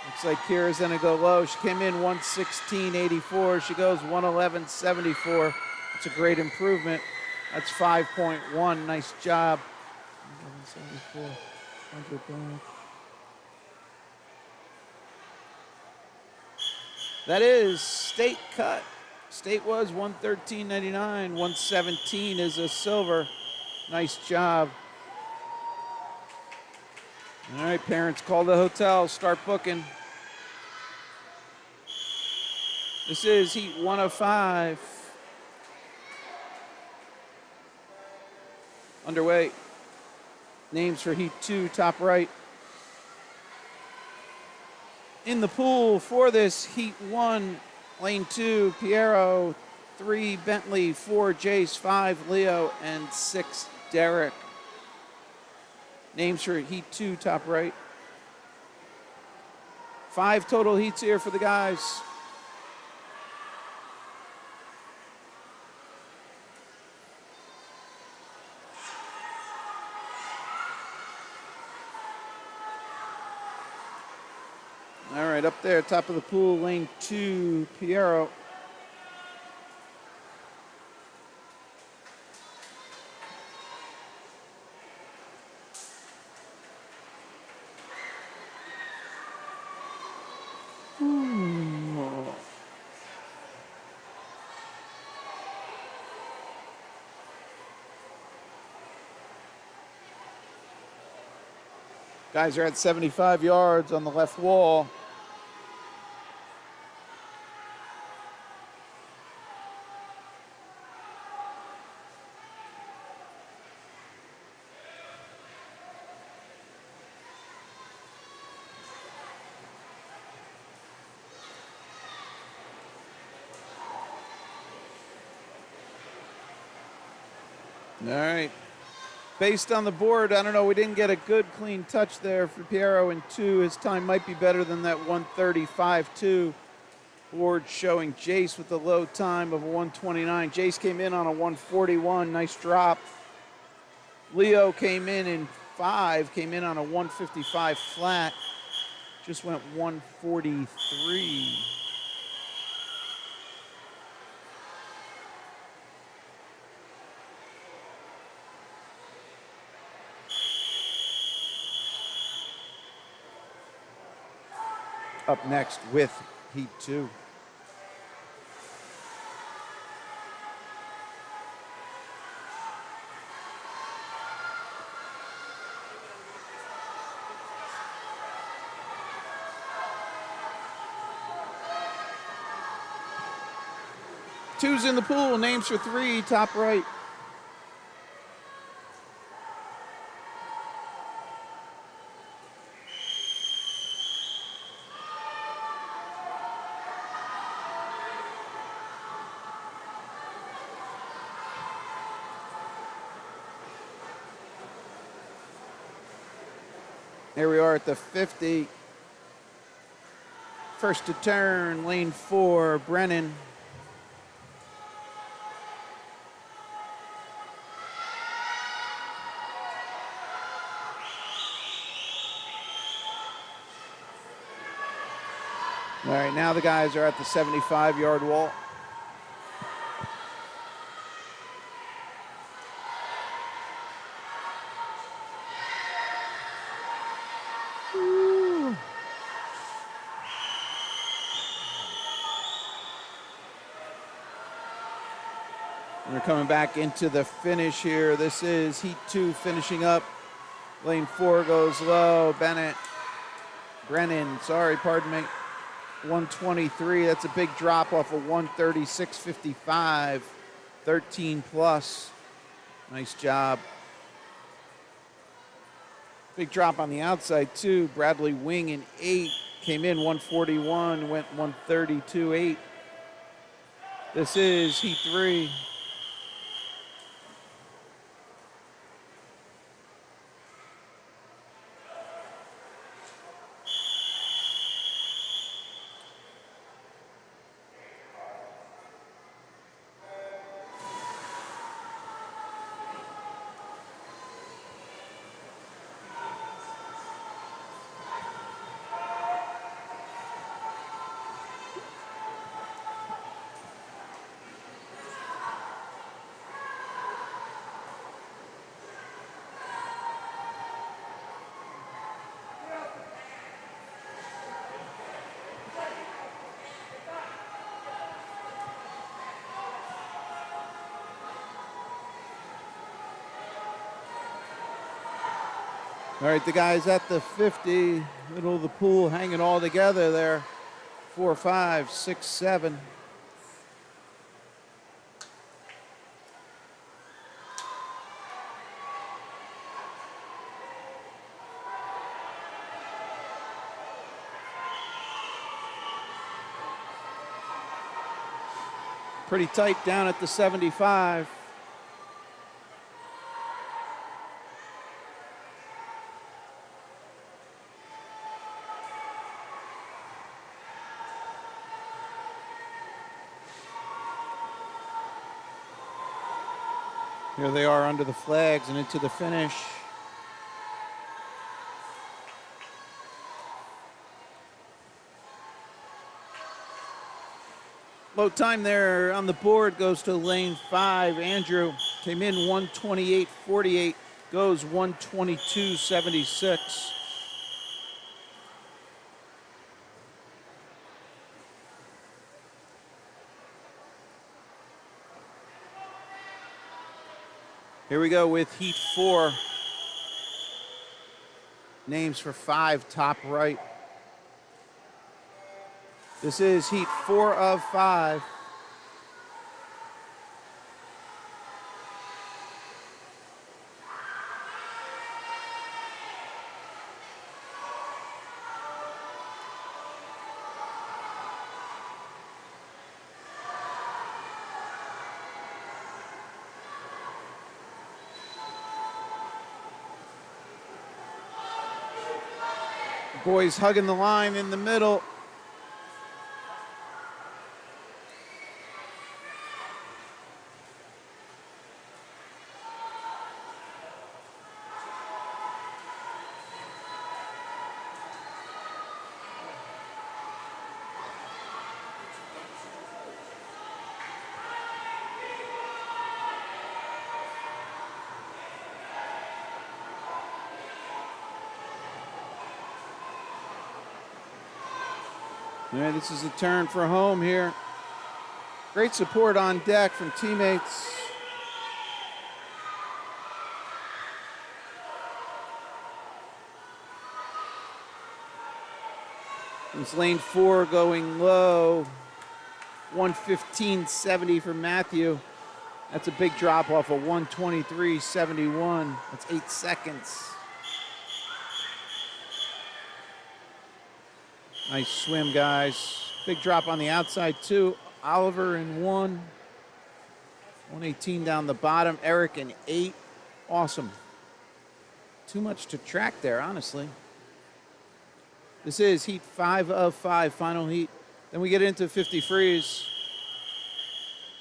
Looks like Kira's gonna go low. She came in 116.84. She goes 111.74. It's a great improvement. That's 5.1. Nice job. 174. That is state cut. State was 113.99. 117 is a silver. Nice job. All right, parents, call the hotel. Start booking. This is heat 105. Underway. Names for heat 2, top right. In the pool for this heat 1, lane 2, Piero, 3, Bentley, 4, Jace, 5, Leo, and 6, Derek. Names for heat 2, top right. 5 total heats here for the guys. All right, up there, top of the pool, lane 2, Piero. Guys are at 75 yards on the left wall. All right. Based on the board, I don't know, we didn't get a good clean touch there for Piero in 2. His time might be better than that 135.2. Board showing Jace with a low time of 129. Jace came in on a 141, nice drop. Leo came in 5, came in on a 155 flat. Just went 143. Up next with heat 2. Two's in the pool, names for 3, top right. Here we are at the 50. First to turn, lane 4, Brennan. All right, now the guys are at the 75-yard wall. We're coming back into the finish here. This is Heat 2 finishing up. Lane 4 goes low. Brennan, pardon me. 123, that's a big drop off of 136.55. 13 plus. Nice job. Big drop on the outside too. Bradley Wing in 8. Came in 141, went 132.8. This is Heat 3. All right, the guys at the 50, middle of the pool, hanging all together there. 4, 5, 6, 7. Pretty tight down at the 75. Here they are under the flags and into the finish. Low time there on the board goes to lane 5. Andrew came in 128.48, goes 122.76. Here we go with Heat 4. Names for 5, top right. This is Heat 4 of 5. Boys hugging the line in the middle. All right, this is a turn for home here. Great support on deck from teammates. It's lane 4 going low. 115.70 for Matthew. That's a big drop off of 123.71. That's 8 seconds. Nice swim, guys. Big drop on the outside, too. Oliver in 1. 118 down the bottom. Eric in 8. Awesome. Too much to track there, honestly. This is Heat 5 of 5, final heat. Then we get into 50 freeze.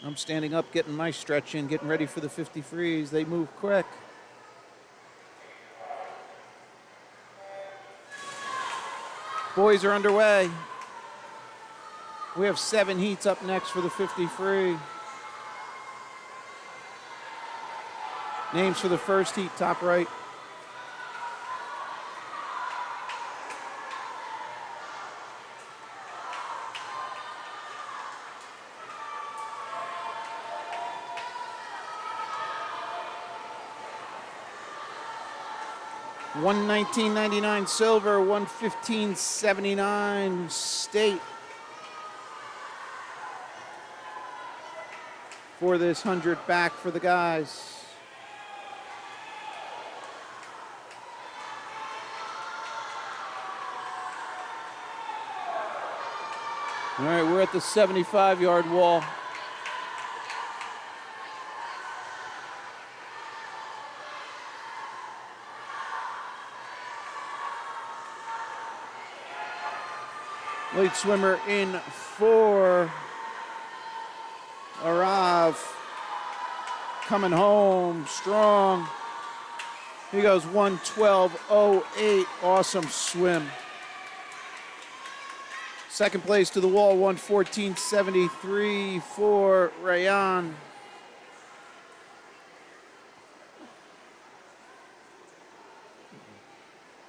I'm standing up, getting my stretch in, getting ready for the 50 freeze. They move quick. Boys are underway. We have 7 heats up next for the 50 free. Names for the first heat, top right. $119.99 silver, $115.79 state for this 100 back for the guys. All right, we're at the 75-yard wall. Lead swimmer in 4. Arav coming home strong. He goes 1:12.08. Awesome swim. Second place to the wall, 1:14.73 for Rayan.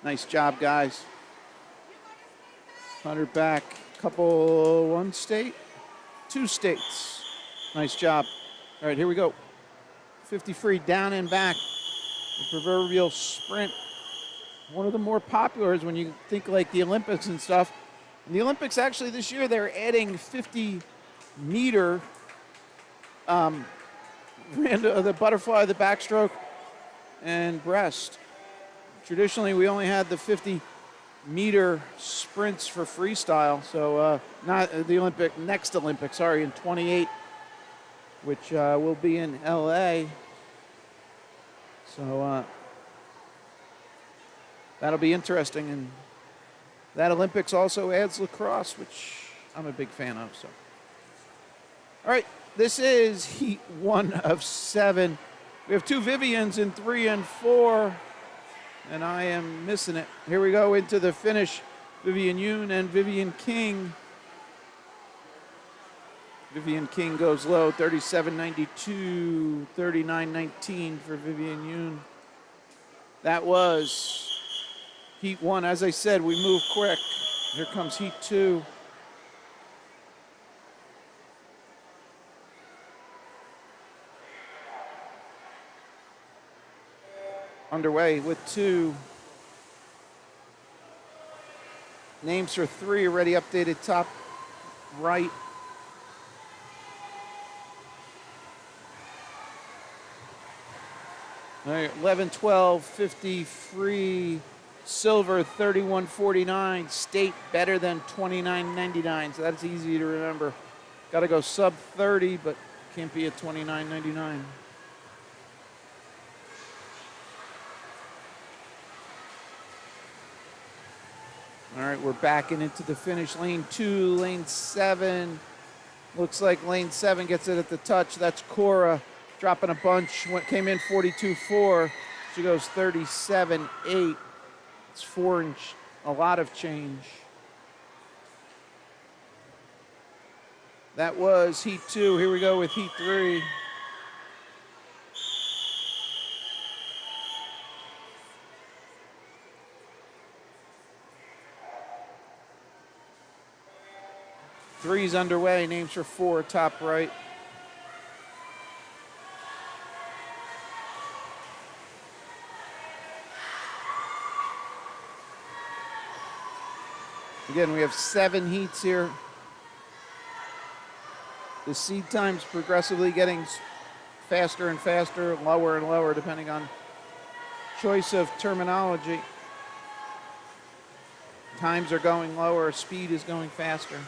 Nice job, guys. 100 back, couple, 1 state, 2 states. Nice job. All right, here we go. 50 free, down and back. The proverbial sprint. One of the more popular is when you think like the Olympics and stuff. In the Olympics, actually, this year, they're adding 50-meter the butterfly, the backstroke, and breast. Traditionally, we only had the 50-meter sprints for freestyle, so not the next Olympics, in 28, which will be in LA. So that'll be interesting, and that Olympics also adds lacrosse, which I'm a big fan of. So, all right, this is heat 1 of 7. We have 2 Vivians in 3 and 4, and I am missing it. Here we go into the finish. Vivian Yoon and Vivian King. Vivian King goes low, 37.92, 39.19 for Vivian Yoon. That was heat 1. As I said, we move quick. Here comes heat 2. Underway with 2. Names for 3 already updated top right. All right, 11-12, 50 silver, 31.49. State better than 29.99, so that's easy to remember. Got to go sub 30, but can't be at 29.99. All right, we're backing into the finish. Lane 2, lane 7. Looks like lane 7 gets it at the touch. That's Cora dropping a bunch. Came in 42.4. She goes 37.8. It's 4 and a lot of change. That was heat 2. Here we go with heat 3. Three's underway. Names for 4, top right. Again, we have 7 heats here. The seed time's progressively getting faster and faster, lower and lower, depending on choice of terminology. Times are going lower, speed is going faster.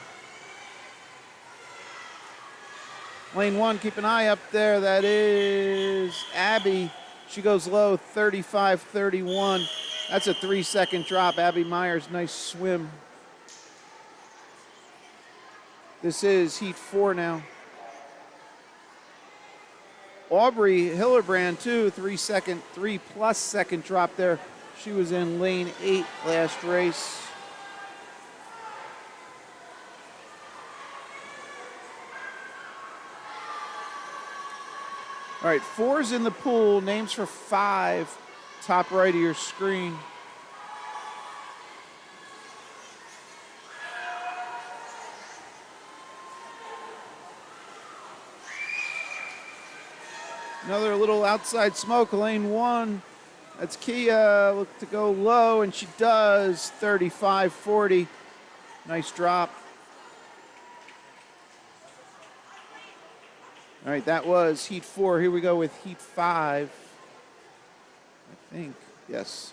Lane 1, keep an eye up there. That is Abby. She goes low, 35.31. That's a 3-second drop. Abby Myers, nice swim. This is heat 4 now. Aubrey Hillerbrand, too, 3+ second drop there. She was in lane 8 last race. All right, 4's in the pool. Names for 5, top right of your screen. Another little outside smoke, lane 1. That's Kia. Look to go low, and she does. 35-40. Nice drop. All right, that was heat 4. Here we go with heat 5. I think, yes.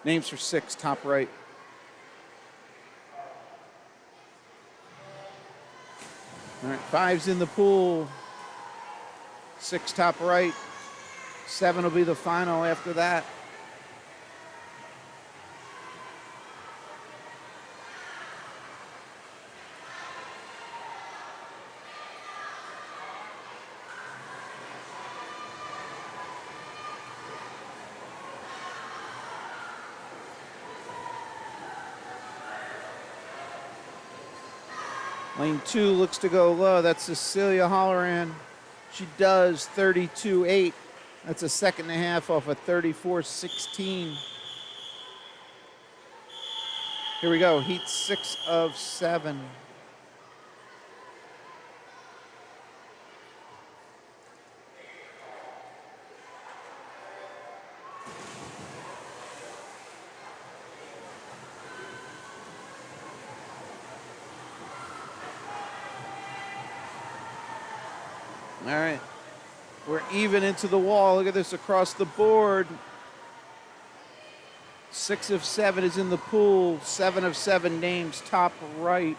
Names for 6, top right. All right, 5's in the pool. 6 top right. 7 will be the final after that. Lane 2 looks to go low. That's Cecilia Holloran. She does 32-8. That's a second and a half off of 34-16. Here we go, heat 6 of 7. All right, we're even into the wall. Look at this across the board. 6 of 7 is in the pool. 7 of 7 names top right.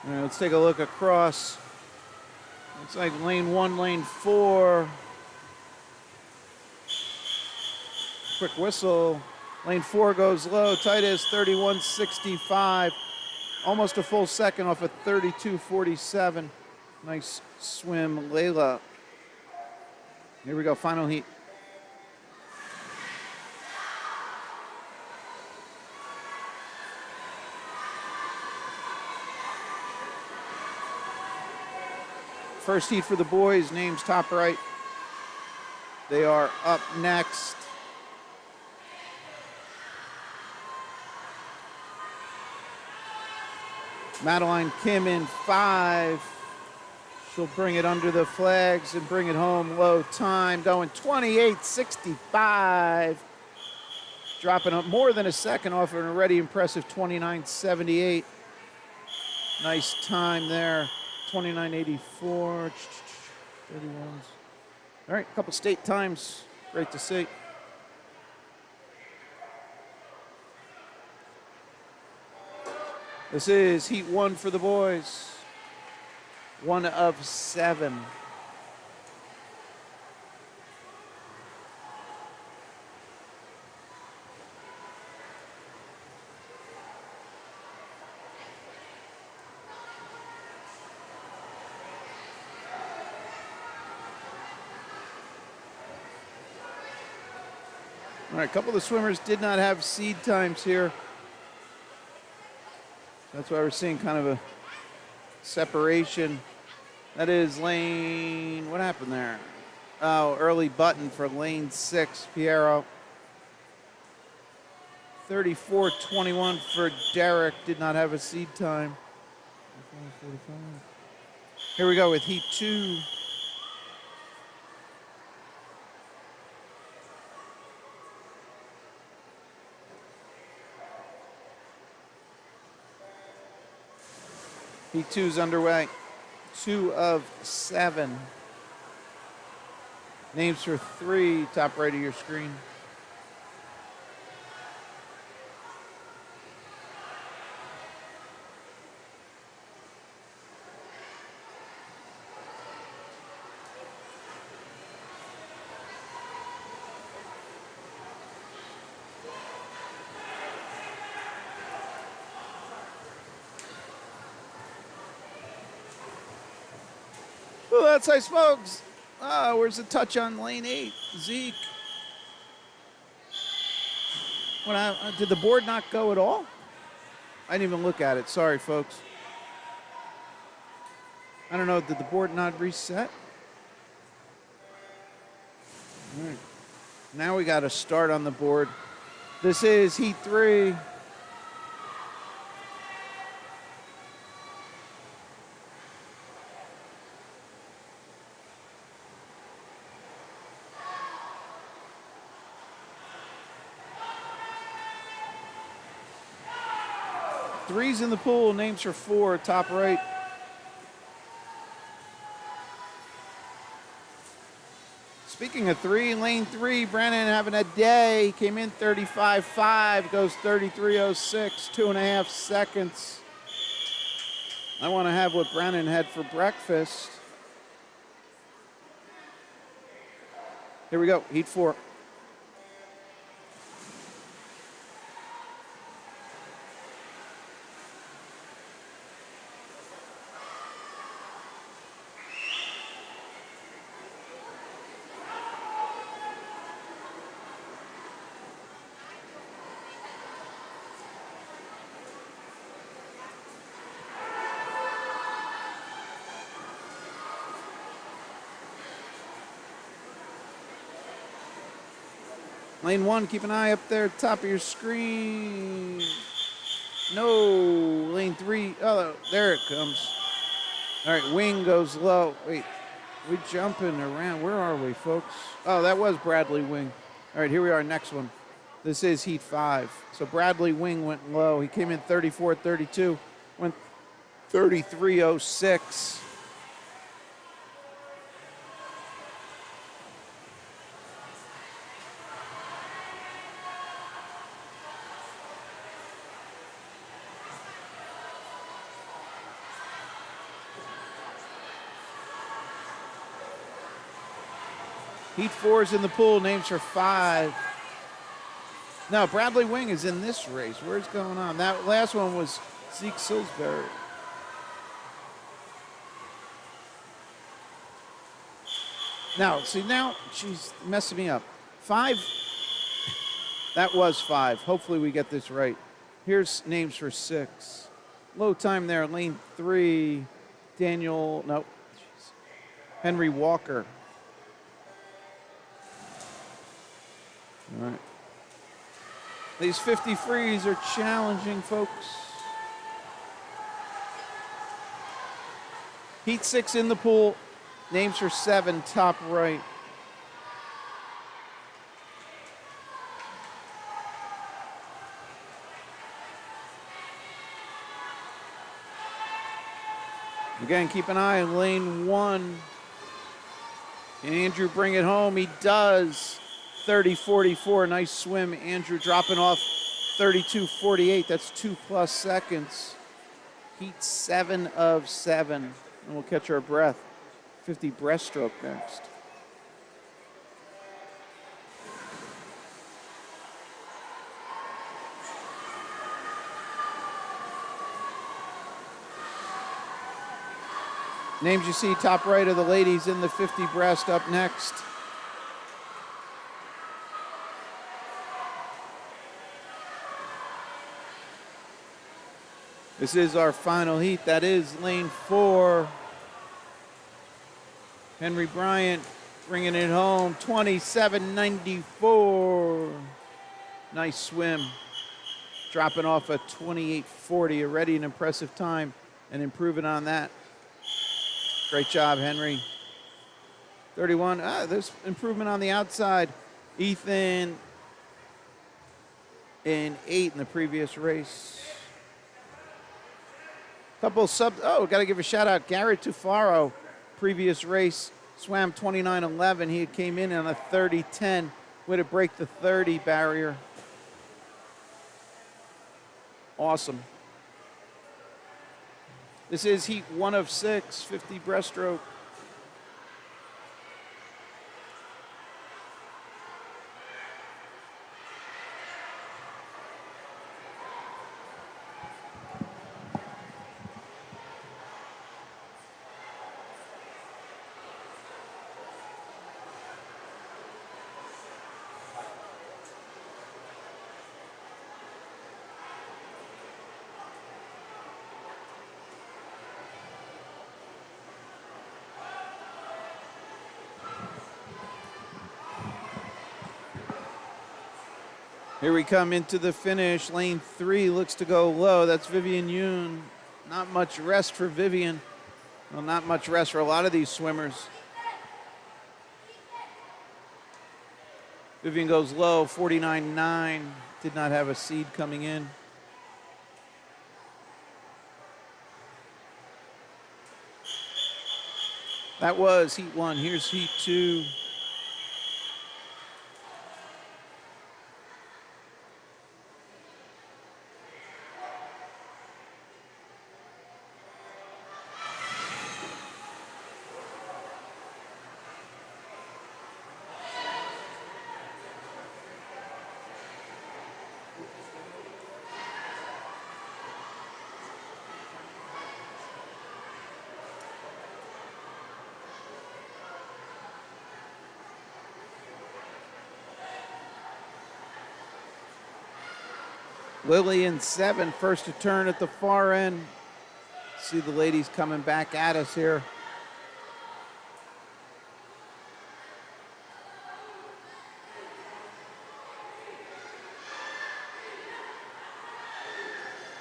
All right, let's take a look across. Looks like lane 1, lane 4. Quick whistle. Lane 4 goes low. Titus 31-65. Almost a full second off of 32-47. Nice swim, Layla. Here we go, final heat. First heat for the boys, names top right. They are up next. Madeline Kim in 5. She'll bring it under the flags and bring it home. Low time, going 28-65. Dropping up more than a second off of an already impressive 29-78. Nice time there. 29-84. 31s. All right, a couple state times. Great to see. This is heat 1 for the boys. 1 of 7. All right, a couple of the swimmers did not have seed times here. That's why we're seeing kind of a separation. That is lane, what happened there? Oh, early button for lane 6, Piero. 34-21 for Derek, did not have a seed time. Here we go with heat 2. Heat 2's underway. 2 of 7. Names for 3, top right of your screen. Oh, that's high smokes. Where's the touch on lane 8? Zeke. Did the board not go at all? I didn't even look at it. Sorry, folks. I don't know. Did the board not reset? All right. Now we got to start on the board. This is Heat 3. Threes in the pool, names for 4, top right. Speaking of 3, lane 3, Brandon having a day. Came in 35.5, goes 33.06, 2.5 seconds. I want to have what Brandon had for breakfast. Here we go, Heat 4. Lane 1, keep an eye up there, top of your screen. No, lane 3, oh, there it comes. All right, wing goes low. Wait, we jumping around. Where are we, folks? Oh, that was Bradley Wing. All right, here we are, next one. This is Heat 5. So Bradley Wing went low. He came in 34.32, went 33.06. Heat 4 is in the pool, names for 5. No, Bradley Wing is in this race. Where's going on? That last one was Zeke Salisbury. Now, see, now she's messing me up. 5, that was 5. Hopefully we get this right. Here's names for 6. Low time there, lane 3, Henry Walker. All right. These 50 frees are challenging, folks. Heat 6 in the pool. Names for 7, top right. Again, keep an eye on lane 1. Can Andrew bring it home? He does. 30.44, nice swim. Andrew dropping off 32.48. That's 2+ seconds. Heat 7 of 7. And we'll catch our breath. 50 breaststroke next. Names you see top right of the ladies in the 50 breast up next. This is our final heat. That is lane 4. Henry Bryant bringing it home, 27.94. Nice swim. Dropping off a 28.40, already an impressive time, and improving on that. Great job, Henry. 31, there's improvement on the outside. Ethan in 8 in the previous race. Couple got to give a shout out. Garrett Tufaro, previous race, swam 29.11. He came in on a 30.10. Way to break the 30 barrier. Awesome. This is heat 1 of 6, 50 breaststroke. Here we come into the finish. Lane 3 looks to go low. That's Vivian Yoon. Not much rest for Vivian. Well, not much rest for a lot of these swimmers. Vivian goes low, 49.9. Did not have a seed coming in. That was heat 1. Here's heat 2. Lily in 7, first to turn at the far end. See the ladies coming back at us here.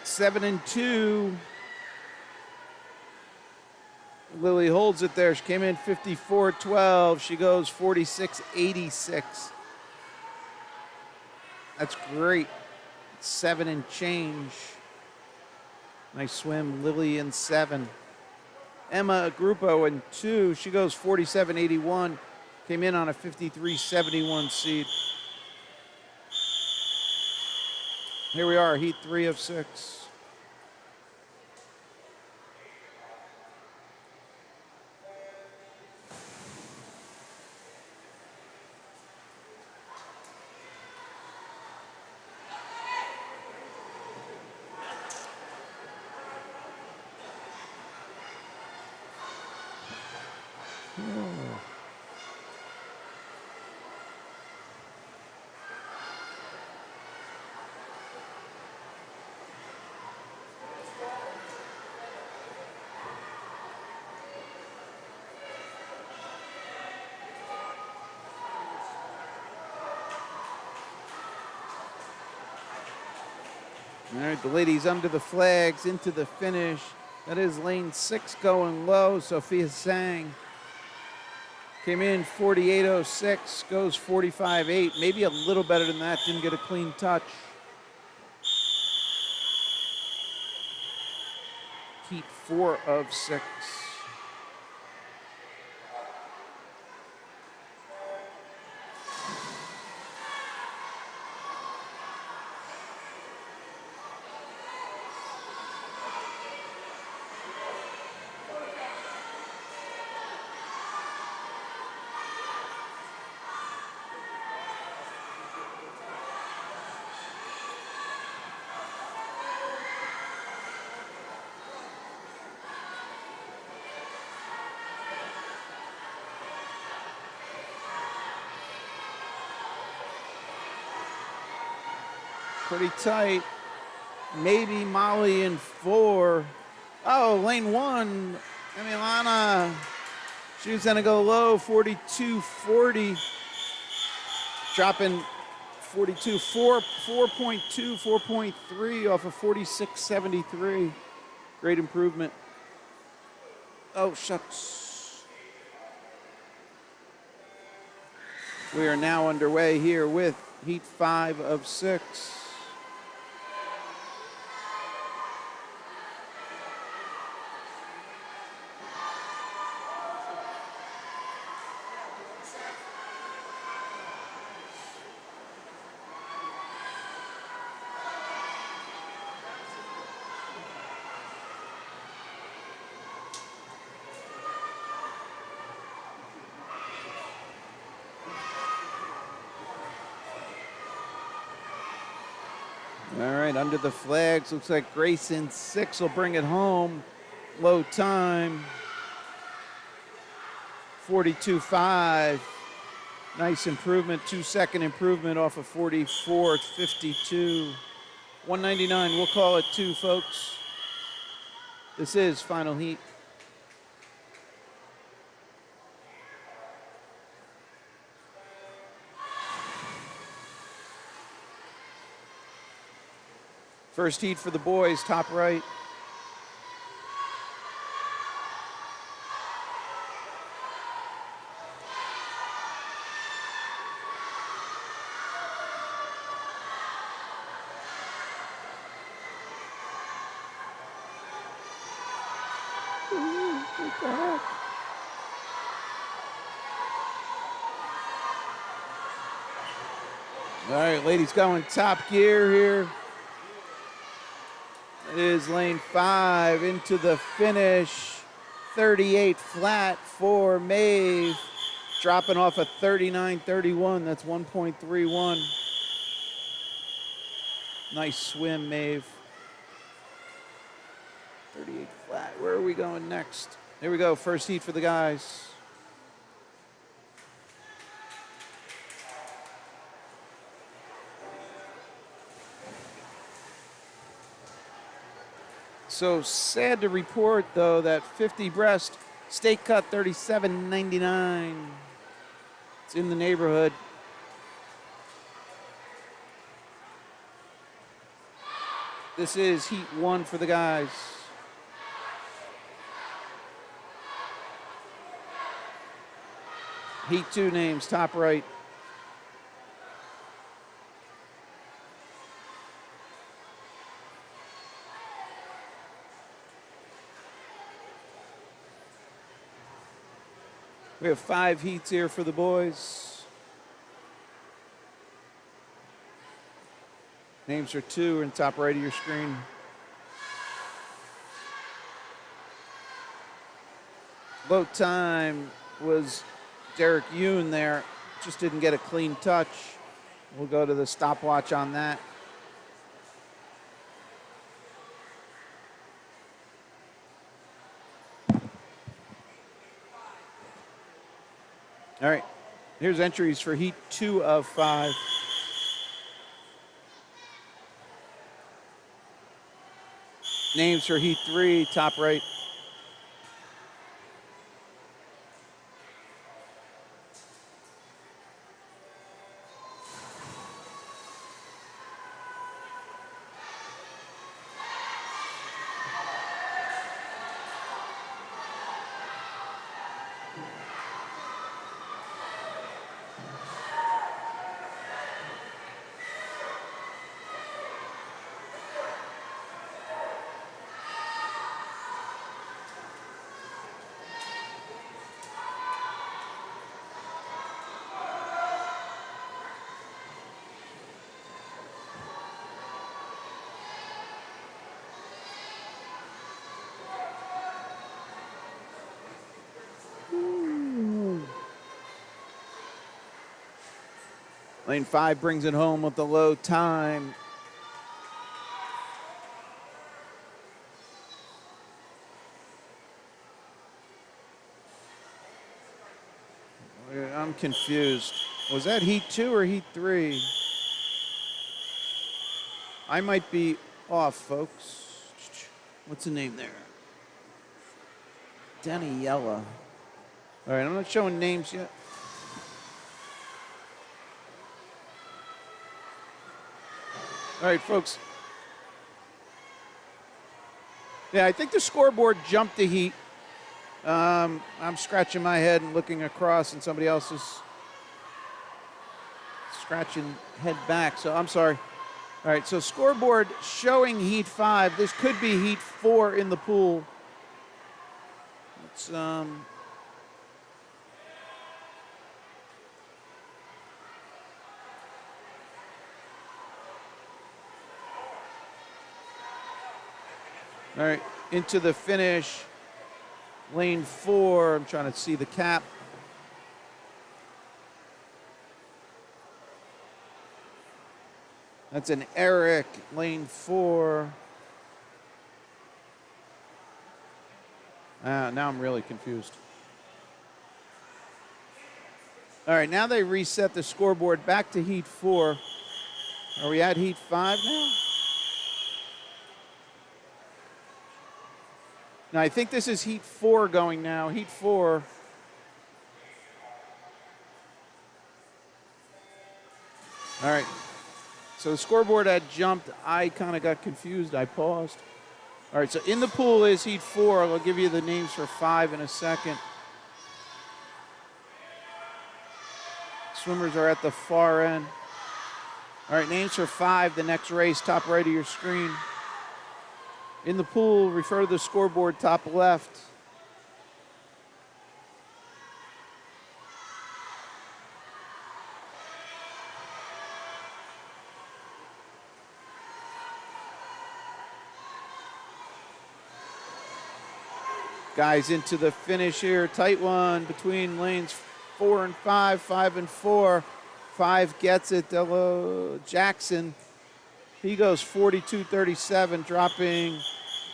Seven and 2. Lily holds it there. She came in 54.12. She goes 46.86. That's great. 7 and change. Nice swim, Lily in 7. Emma Gruppo in 2. She goes 47.81. Came in on a 53.71 seed. Here we are, heat 3 of 6. All right, the ladies under the flags into the finish. That is lane 6 going low. Sophia Sang came in 48.06, goes 45.8. Maybe a little better than that, didn't get a clean touch. Heat 4 of 6. Pretty tight. Maybe Molly in 4. Oh, lane 1. Emiliana. She's going to go low, 42.40. Dropping 42, 4.2, 4.3 off of 46.73. Great improvement. Oh, shucks. We are now underway here with heat 5 of 6. All right, under the flags, looks like Grace in 6 will bring it home. Low time, 42.5. Nice improvement, 2-second improvement off of 44. It's 52. 199, we'll call it 2, folks. This is final heat. First heat for the boys, top right. What the heck? All right, ladies going top gear here. It is lane 5 into the finish. 38 flat for Maeve. Dropping off a 39.31. That's 1.31. Nice swim, Maeve. 38 flat. Where are we going next? Here we go. First heat for the guys. So sad to report, though, that 50 breast steak cut $37.99. It's in the neighborhood. This is heat 1 for the guys. Heat 2 names, top right. We have 5 heats here for the boys. Names are 2 in top right of your screen. Low time was Derek Yoon there. Just didn't get a clean touch. We'll go to the stopwatch on that. All right, here's entries for heat 2 of 5. Names for heat 3, top right. Lane 5 brings it home with the low time. I'm confused. Was that heat 2 or heat 3? I might be off, folks. What's the name there? Daniela. All right, I'm not showing names yet. All right, folks. Yeah, I think the scoreboard jumped the heat. I'm scratching my head and looking across, and somebody else is scratching head back, so I'm sorry. All right, so scoreboard showing heat 5. This could be heat 4 in the pool. It's all right, into the finish. Lane 4, I'm trying to see the cap. That's an Eric, lane 4. Now I'm really confused. All right, now they reset the scoreboard back to heat 4. Are we at heat 5 now? Now, I think this is heat 4 going now. Heat 4. All right. So the scoreboard had jumped. I kind of got confused. I paused. All right, so in the pool is heat 4. I'll give you the names for 5 in a second. Swimmers are at the far end. All right, names for 5, the next race, top right of your screen. In the pool, refer to the scoreboard, top left. Guys into the finish here. Tight one between lanes 4 and 5, 5 and 4. 5 gets it. Jackson, he goes 42.37, dropping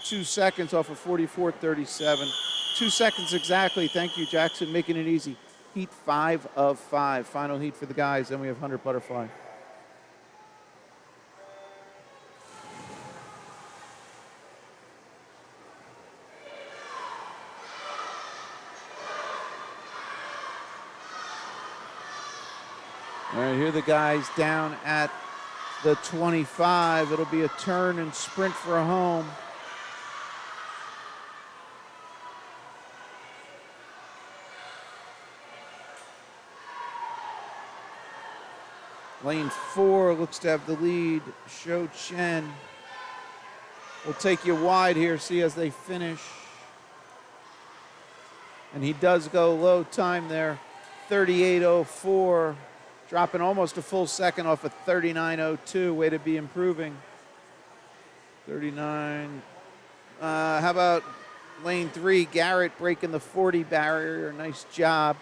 2 seconds off of 44.37. 2 seconds exactly. Thank you, Jackson, making it easy. Heat 5 of 5. Final heat for the guys. Then we have 100 butterfly. All right, here are the guys down at the 25. It'll be a turn and sprint for a home. Lane 4 looks to have the lead. Shou Chen will take you wide here, see as they finish. And he does go low time there, 38.04. Dropping almost a full second off of 39.02. Way to be improving. 39. How about lane 3? Garrett breaking the 40 barrier. Nice job.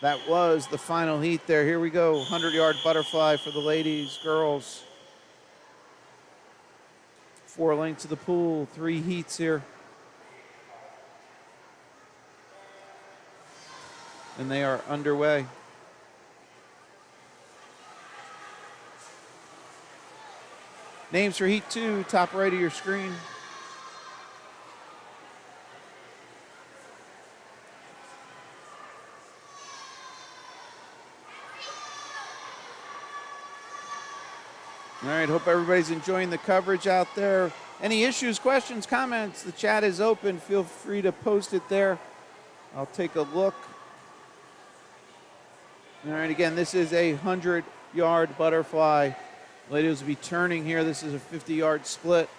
That was the final heat there. Here we go. 100-yard butterfly for the ladies, girls. 4 lengths of the pool. 3 heats here. And they are underway. Names for heat 2, top right of your screen. All right, hope everybody's enjoying the coverage out there. Any issues, questions, comments, the chat is open. Feel free to post it there. I'll take a look. All right, again, this is a 100-yard butterfly. Ladies will be turning here. This is a 50-yard split.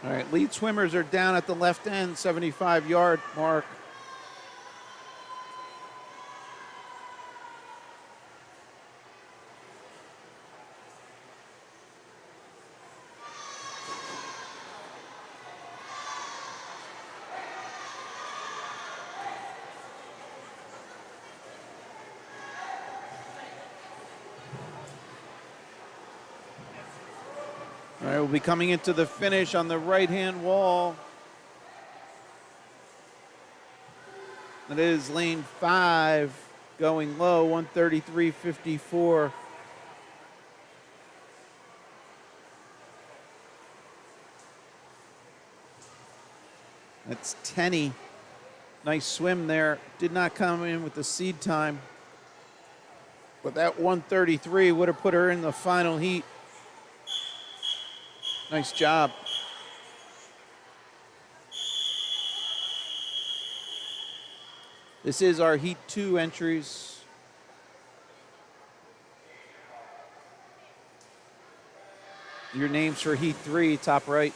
All right, lead swimmers are down at the left end, 75-yard mark. All right, we'll be coming into the finish on the right-hand wall. That is lane 5 going low, 133.54. That's Tenney. Nice swim there. Did not come in with the seed time. But that 133 would have put her in the final heat. Nice job. This is our Heat 2 entries. Your names for Heat 3, top right.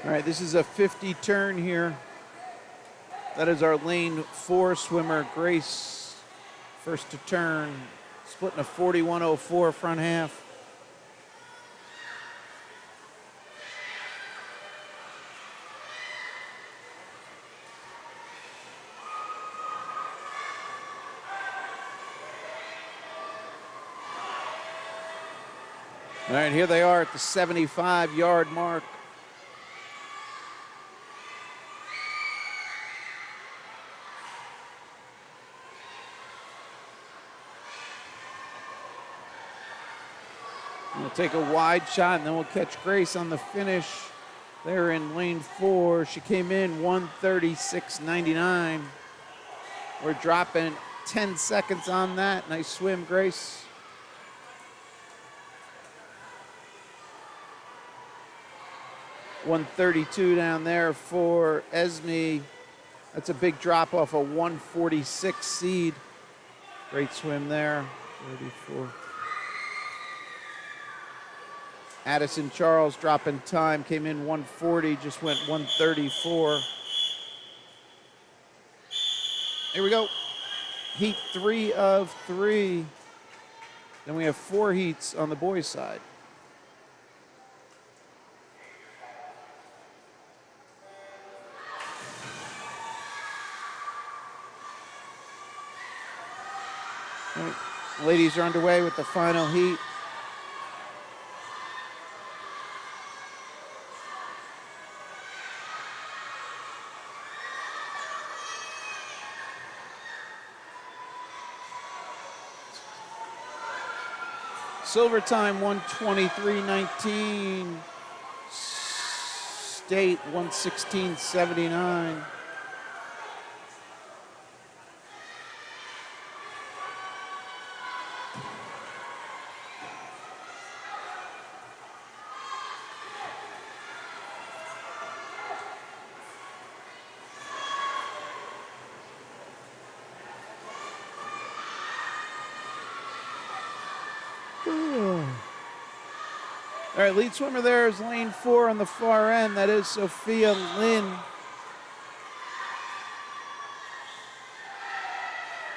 All right, this is a 50 turn here. That is our lane 4 swimmer, Grace, first to turn, splitting a 41.04 front half. All right, here they are at the 75-yard mark. We'll take a wide shot, and then we'll catch Grace on the finish. They're in lane 4. She came in 1:36.99. We're dropping 10 seconds on that. Nice swim, Grace. $132 down there for Esme. That's a big drop off a 146 seed. Great swim there. 34. Addison Charles dropping time, came in 140, just went 134. Here we go. Heat 3 of 3. Then we have 4 heats on the boys' side. All right. Ladies are underway with the final heat. Silver time 1:23.19. State 1:16.79. All right, lead swimmer there is lane 4 on the far end. That is Sophia Lynn.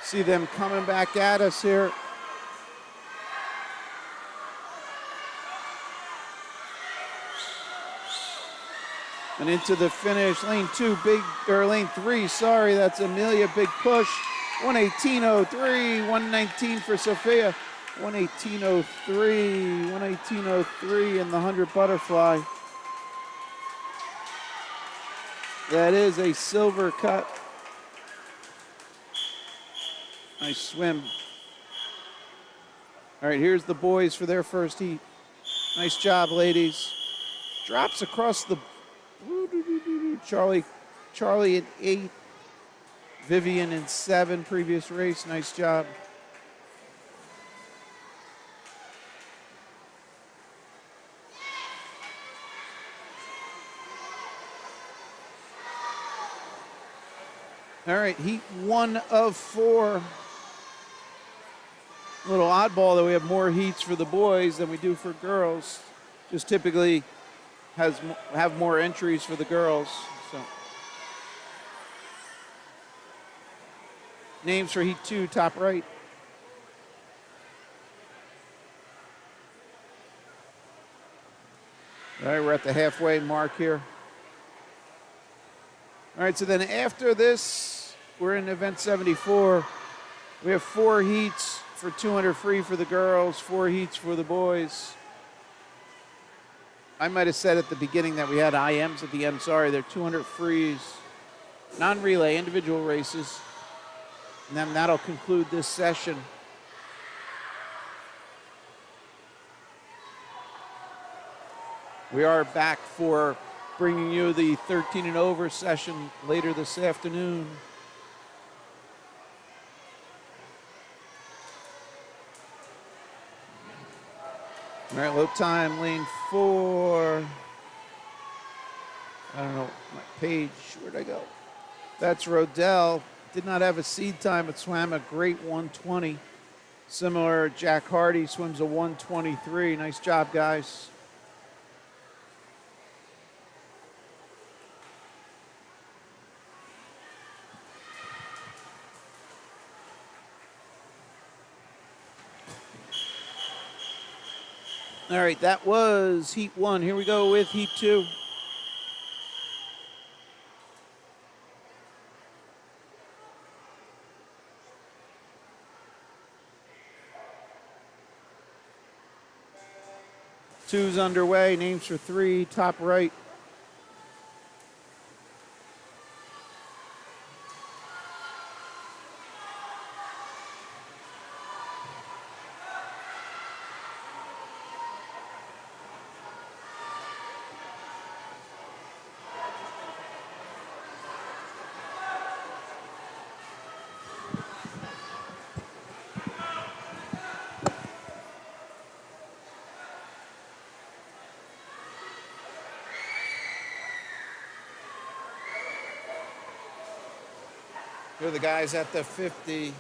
See them coming back at us here. And into the finish, lane 3, sorry, that's Amelia, big push. 1:18.03, 1:19 for Sophia. 1:18.03 in the 100 butterfly. That is a silver cut. Nice swim. All right, here's the boys for their first heat. Nice job, ladies. Drops across the Charlie in 8, Vivian in 7 previous race. Nice job. All right, heat 1 of 4. A little oddball that we have more heats for the boys than we do for girls. Just typically have more entries for the girls. So, names for heat 2, top right. All right, we're at the halfway mark here. All right, so then after this, we're in event 74. We have 4 heats for 200 free for the girls, 4 heats for the boys. I might have said at the beginning that we had IMs at the end. Sorry, they're 200 frees, non-relay, individual races. And then that'll conclude this session. We are back for bringing you the 13 and over session later this afternoon. All right, low time, lane 4. I don't know, my page, where'd I go? That's Rodell. Did not have a seed time, but swam a great 1:20. Similar, Jack Hardy swims a 1:23. Nice job, guys. All right, that was Heat 1. Here we go with Heat 2. Two's underway. Names for three. Top right. Here are the guys at the 50.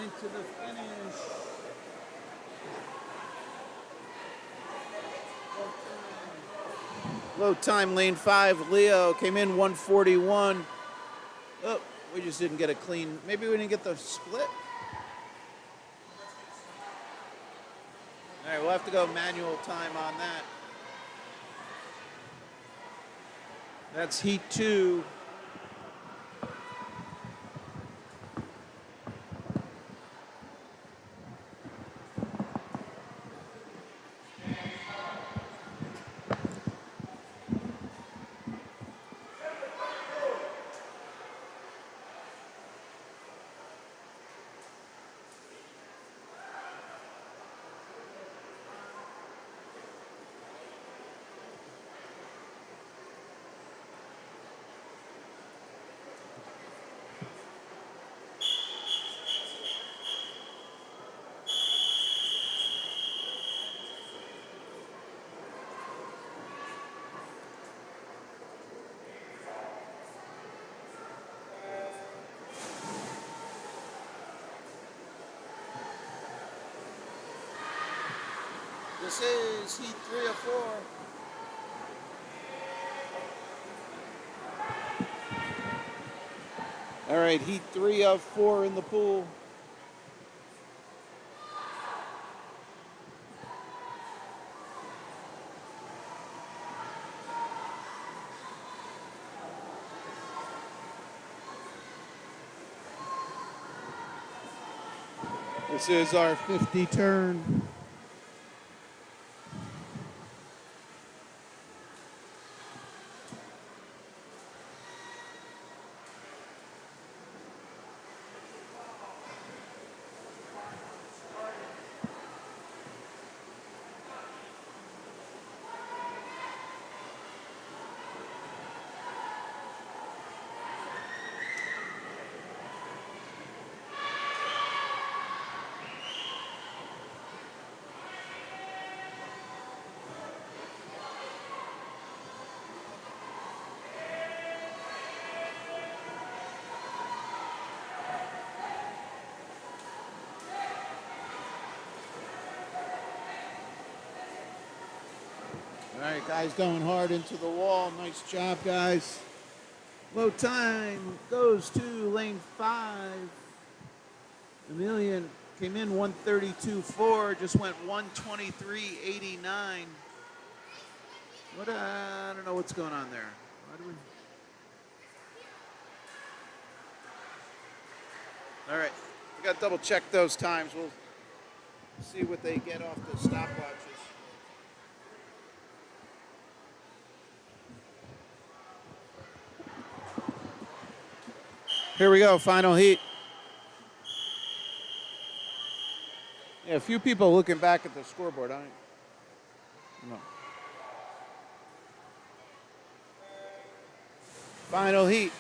Into the finish. Low time, lane 5. Leo came in 141. Oh, we just didn't get a clean. Maybe we didn't get the split. All right, we'll have to go manual time on that. That's Heat 2. This is Heat 3 of 4. All right, Heat 3 of 4 in the pool. This is our 50 turn. All right, guys going hard into the wall. Nice job, guys. Low time goes to lane 5. Emilian came in 132.4, just went 123.89. What? I don't know what's going on there. Why do we? All right, we got to double check those times. We'll see what they get off the stopwatches. Here we go, final heat. Yeah, a few people looking back at the scoreboard. No. Final heat.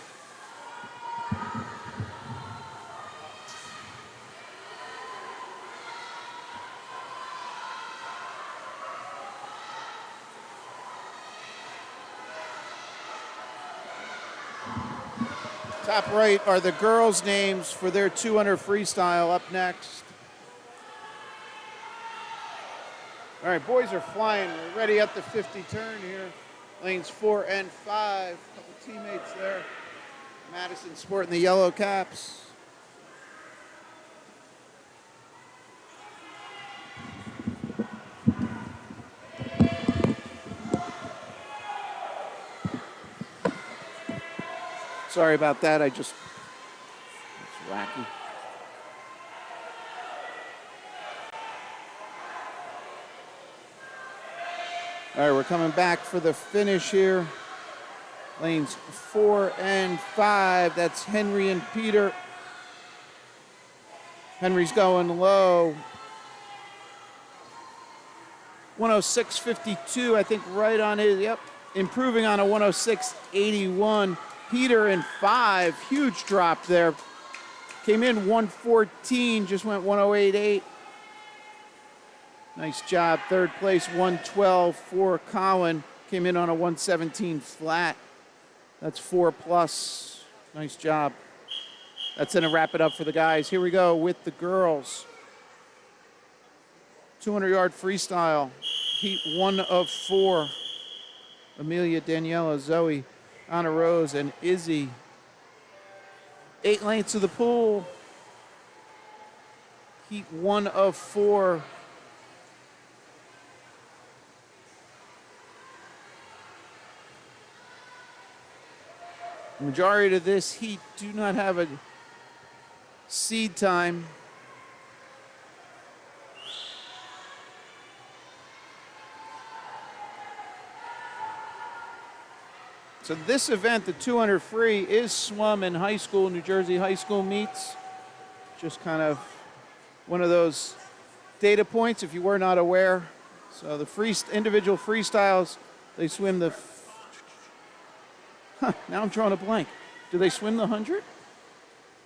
Top right are the girls' names for their 200 freestyle up next. All right, boys are flying. We're ready at the 50 turn here. Lanes 4 and 5. Couple teammates there. Madison sporting the yellow caps. Sorry about that. It's wacky. All right, we're coming back for the finish here. Lanes 4 and 5. That's Henry and Peter. Henry's going low. 106.52, I think, right on his. Yep, improving on a 106.81. Peter in 5, huge drop there. Came in 114, just went 108.8. Nice job. Third place, 112 for Colin. Came in on a 117 flat. That's 4 plus. Nice job. That's going to wrap it up for the guys. Here we go with the girls. 200-yard freestyle. Heat 1 of 4. Amelia, Daniela, Zoe, Anna Rose, and Izzy. 8 lengths of the pool. Heat 1 of 4. The majority of this heat do not have a seed time. So this event, the 200 free, is swum in high school, New Jersey high school meets. Just kind of one of those data points if you were not aware. So the individual freestyles, they swim the... now I'm drawing a blank. Do they swim the 100?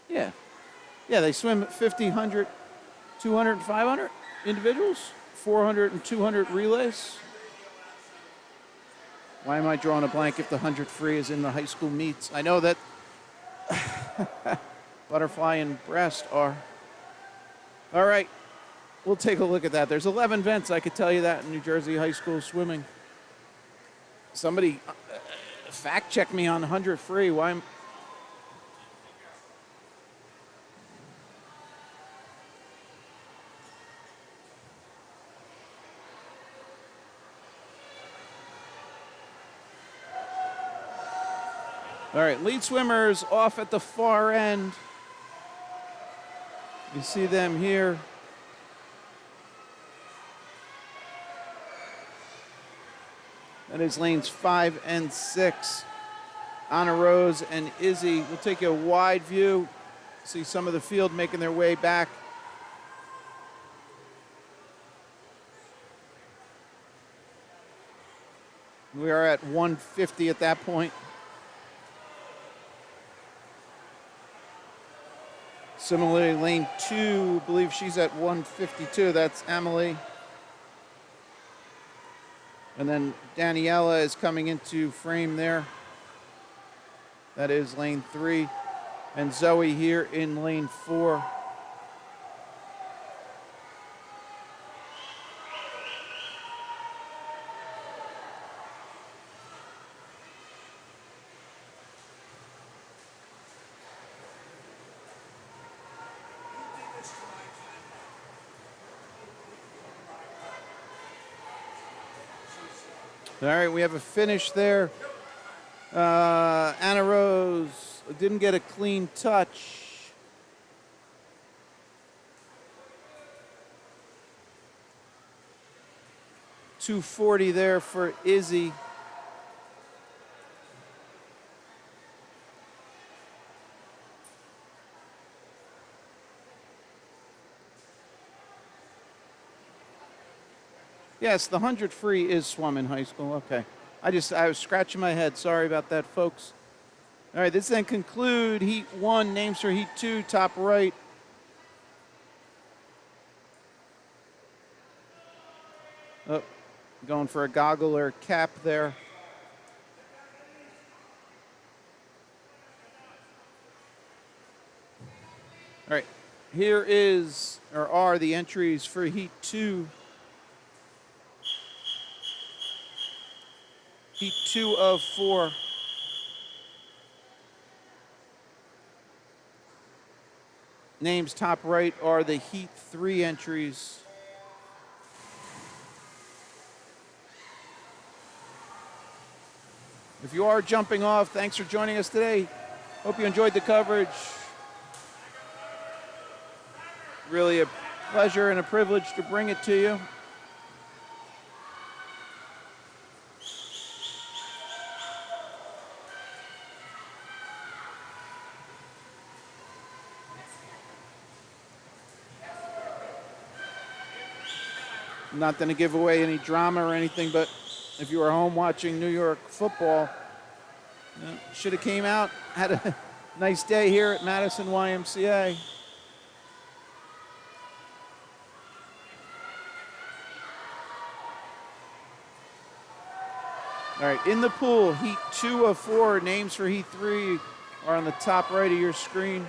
Yeah. Yeah, they swim 50, 100, 200, and 500 individuals, 400 and 200 relays. Why am I drawing a blank if the 100 free is in the high school meets? I know that butterfly and breast are. All right, we'll take a look at that. There's 11 events, I could tell you that, in New Jersey high school swimming. Somebody fact check me on 100 free. Why am... All right, lead swimmers off at the far end. You see them here. That is lanes 5 and 6. Anna Rose and Izzy. We'll take a wide view. See some of the field making their way back. We are at 150 at that point. Similarly, lane 2, I believe she's at 152. That's Emily. And then Daniela is coming into frame there. That is lane 3. And Zoe here in lane 4. All right, we have a finish there. Anna Rose didn't get a clean touch. .240 there for Izzy. Yes, the 100 free is swum in high school. Okay. I was scratching my head. Sorry about that, folks. All right, this then conclude Heat 1, names for Heat 2, top right. Oh, going for a goggle or cap there. All right, here are the entries for Heat 2. Heat 2 of 4. Names top right are the Heat 3 entries. If you are jumping off, thanks for joining us today. Hope you enjoyed the coverage. Really a pleasure and a privilege to bring it to you. I'm not going to give away any drama or anything, but if you were home watching New York football, should have came out, had a nice day here at Madison YMCA. All right, in the pool, Heat 2 of 4, names for Heat 3 are on the top right of your screen.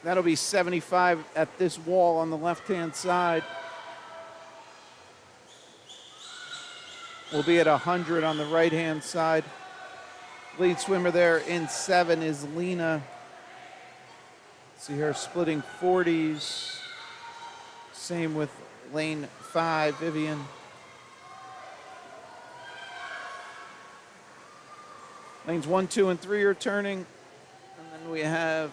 That'll be 75 at this wall on the left-hand side. We'll be at 100 on the right-hand side. Lead swimmer there in 7 is Lena. See her splitting 40s. Same with lane 5, Vivian. Lanes 1, 2, and 3 are turning. And then we have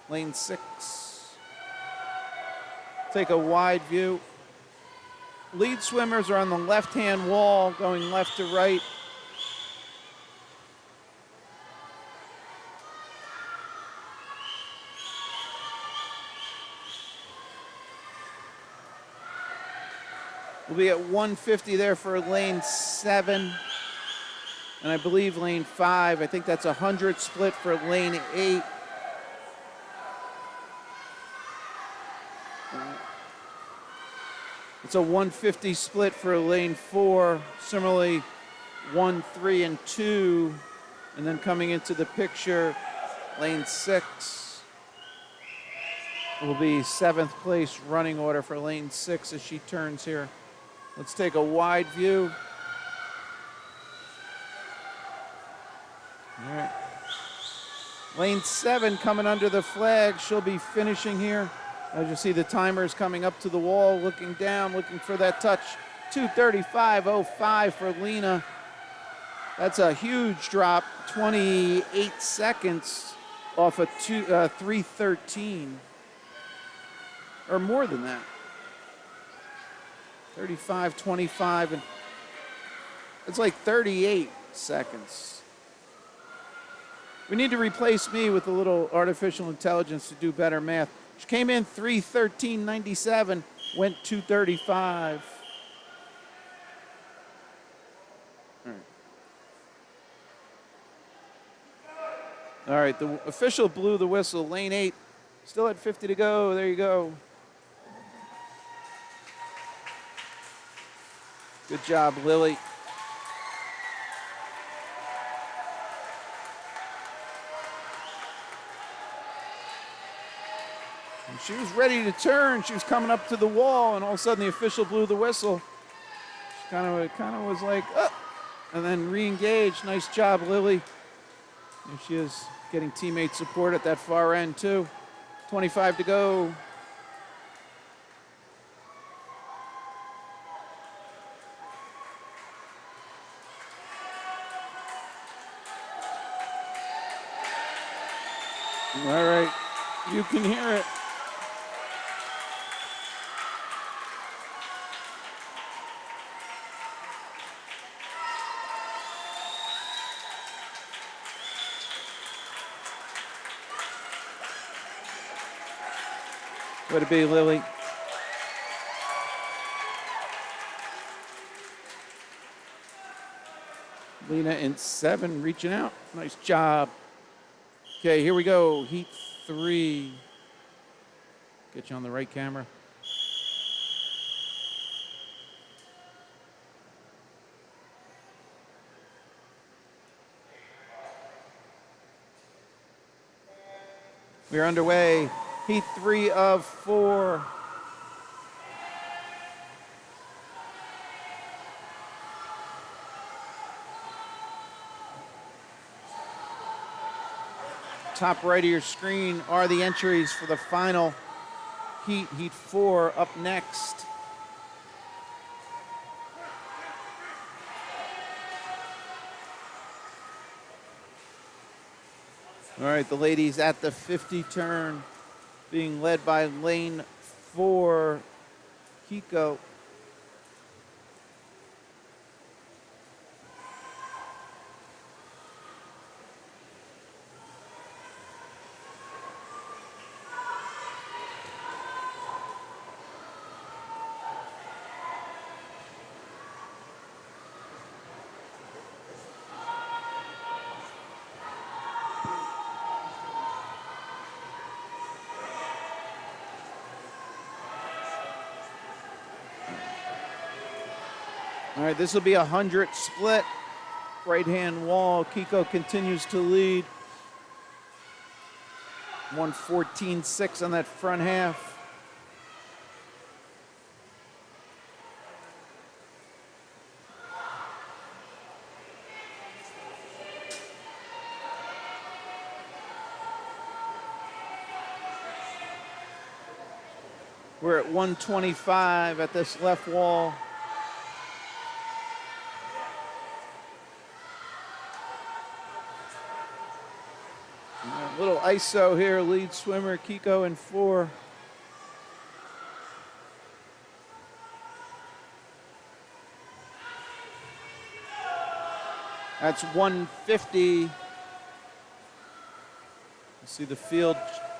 lane 6. Take a wide view. Lead swimmers are on the left-hand wall, going left to right. We'll be at 150 there for lane 7. And I believe lane 5, I think that's a 100 split for lane 8. It's a 150 split for lane 4. Similarly, 1, 3, and 2. And then coming into the picture, lane 6 will be 7th place running order for lane 6 as she turns here. Let's take a wide view. All right. Lane 7 coming under the flag. She'll be finishing here. As you see, the timer is coming up to the wall, looking down, looking for that touch. 2:35.05 for Lena. That's a huge drop, 28 seconds off of 3:13. Or more than that. 35.25, and it's like 38 seconds. We need to replace me with a little artificial intelligence to do better math. She came in 3:13.97, went 2:35. All right, the official blew the whistle. Lane 8, still at 50 to go. There you go. Good job, Lily. And she was ready to turn. She was coming up to the wall, and all of a sudden the official blew the whistle. She kind of was like, oh, and then re-engaged. Nice job, Lily. There she is, getting teammate support at that far end, too. 25 to go. All right, you can hear it. Way to be, Lily. Lena in 7, reaching out. Nice job. Okay, here we go. Heat 3. Get you on the right camera. We're underway. Heat 3 of 4. Top right of your screen are the entries for the final heat, Heat 4, up next. All right, the ladies at the 50 turn, being led by lane 4, Kiko. All right, this will be a 100 split. Right-hand wall. Kiko continues to lead. 1:14.6 on that front half. We're at 125 at this left wall. A little ISO here, lead swimmer Kiko in 4. That's 150. You see the field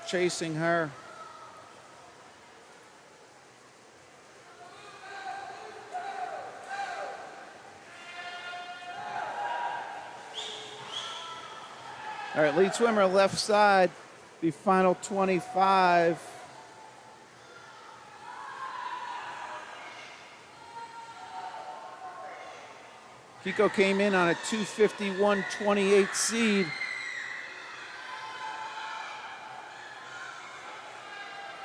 chasing her. All right, lead swimmer left side, the final 25. Kiko came in on a 251.28 seed.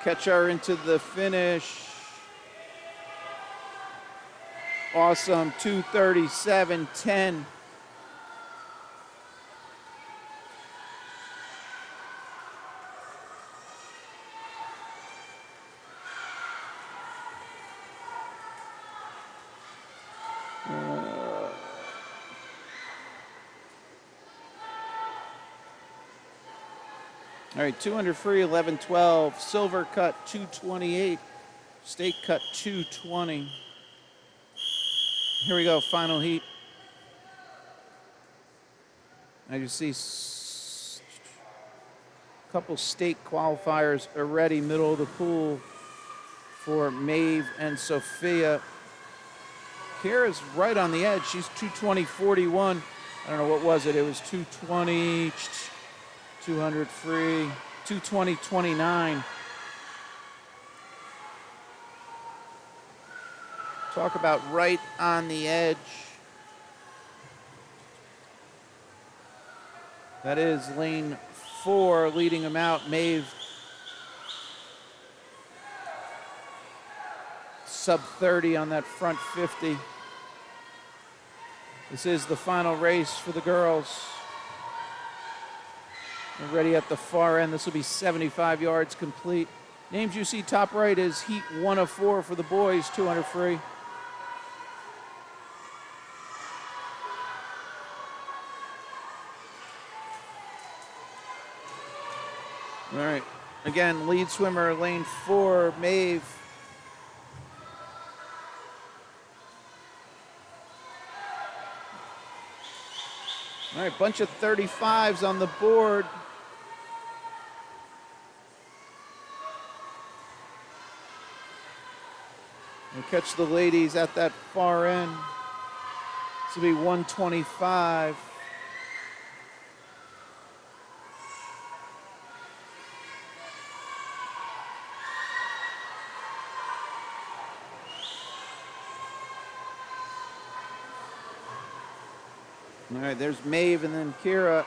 Catch her into the finish. Awesome, 237.10. All right, 200 free, 11.12. Silver cut, 228. State cut, 220. Here we go, final heat. As you see, a couple state qualifiers already middle of the pool for Maeve and Sophia. Kara's right on the edge. She's 220.41. I don't know, what was it? It was 220, 200 free, 220.29. Talk about right on the edge. That is lane 4 leading them out. Maeve sub 30 on that front 50. This is the final race for the girls. We're ready at the far end. This will be 75 yards complete. Names you see top right is heat 1 of 4 for the boys, 200 free. All right, again, lead swimmer, lane 4, Maeve. All right, bunch of 35s on the board. We'll catch the ladies at that far end. will be 125. All right, there's Maeve and then Kira.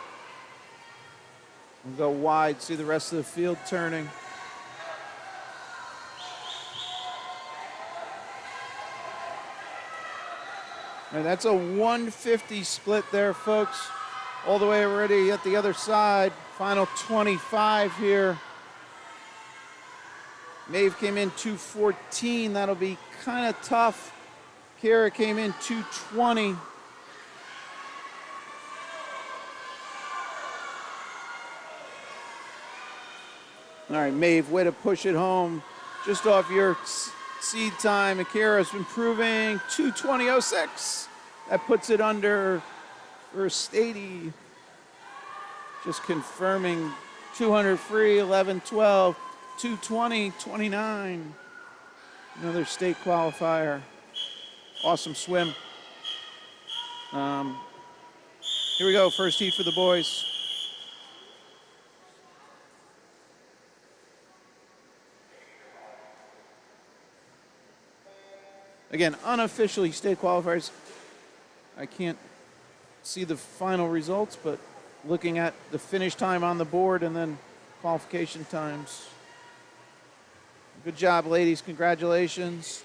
We'll go wide, see the rest of the field turning. And that's a 150 split there, folks. All the way already at the other side. Final 25 here. Maeve came in 214. That'll be kind of tough. Kira came in 220. All right, Maeve, way to push it home. Just off your seed time. Akira's improving 220.06. That puts it under first 80. Just confirming 200 free, 11-12, 220.29. Another state qualifier. Awesome swim. Here we go, first heat for the boys. Again, unofficially state qualifiers. I can't see the final results, but looking at the finish time on the board and then qualification times. Good job, ladies. Congratulations.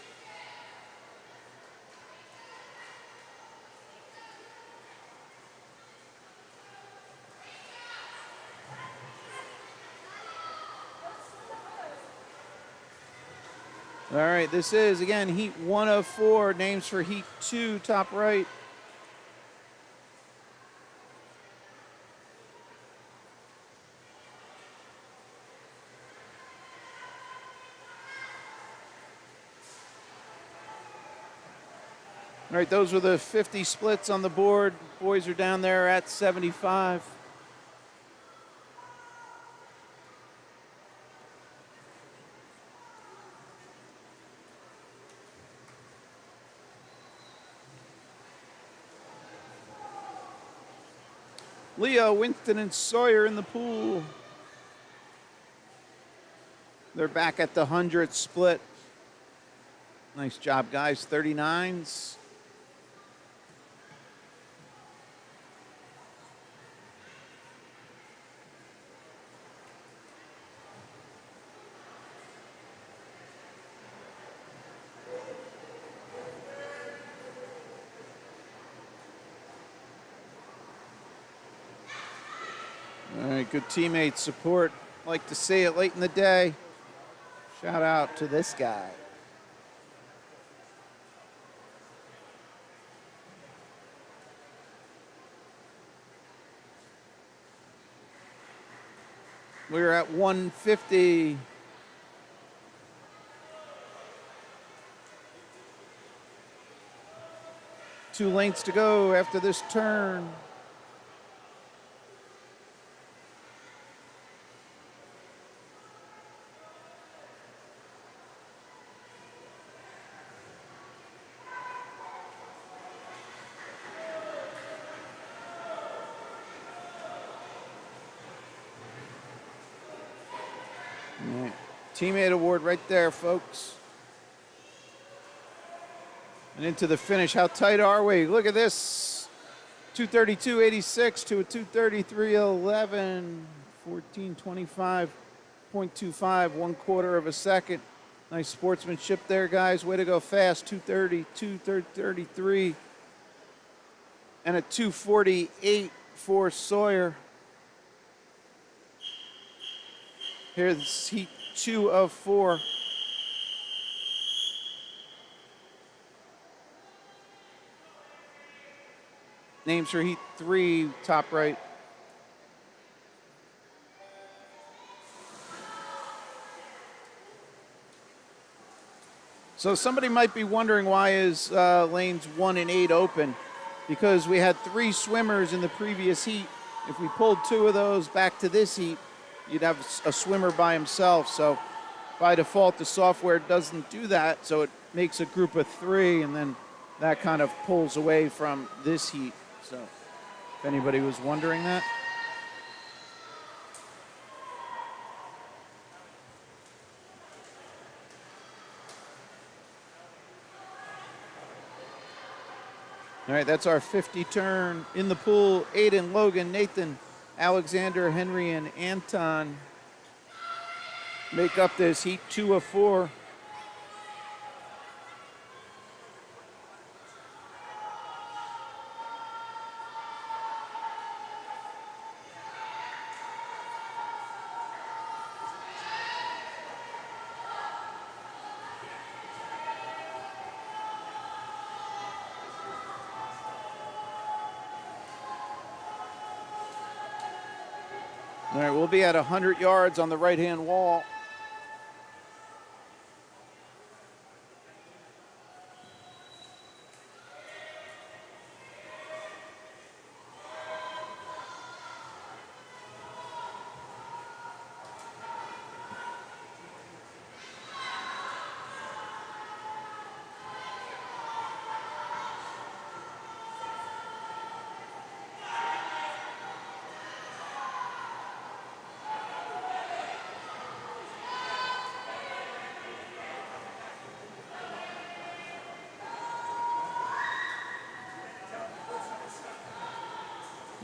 All right, this is, again, heat 1 of 4. Names for heat 2, top right. All right, those were the 50 splits on the board. Boys are down there at 75. Leo, Winston, and Sawyer in the pool. They're back at the 100 split. Nice job, guys. 39s. All right, good teammate support. Like to see it late in the day. Shout out to this guy. We're at 150. Two lengths to go after this turn. Right. Teammate award right there, folks. And into the finish. How tight are we? Look at this. 232.86 to a 233.11. 14:25.25, 1/4 of a second. Nice sportsmanship there, guys. Way to go fast. 230, 233, and a 248 for Sawyer. Here's heat 2 of 4. Names for heat 3, top right. So somebody might be wondering, why is lanes 1 and 8 open? Because we had 3 swimmers in the previous heat. If we pulled 2 of those back to this heat, you'd have a swimmer by himself. So by default, the software doesn't do that. So it makes a group of 3, and then that kind of pulls away from this heat. So if anybody was wondering that. All right, that's our 50 turn in the pool. Aiden, Logan, Nathan, Alexander, Henry, and Anton make up this heat 2 of 4. All right, we'll be at 100 yards on the right-hand wall.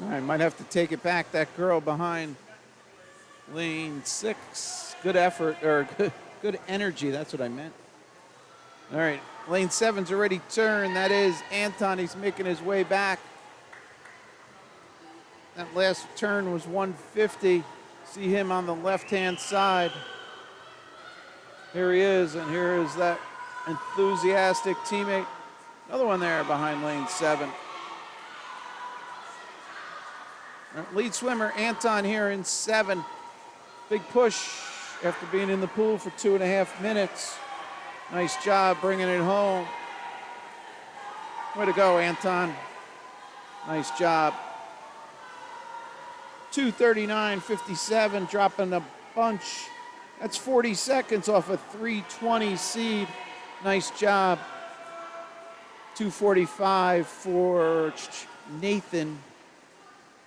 All right, might have to take it back. That girl behind lane 6. Good effort, or good energy. That's what I meant. All right, lane 7's already turned. That is Anton. He's making his way back. That last turn was 150. See him on the left-hand side. Here he is, and here is that enthusiastic teammate. Another one there behind lane 7. Lead swimmer Anton here in 7. Big push after being in the pool for 2.5 minutes. Nice job bringing it home. Way to go, Anton. Nice job. 2:39.57, dropping a bunch. That's 40 seconds off a 3:20 seed. Nice job. 2:45 for Nathan.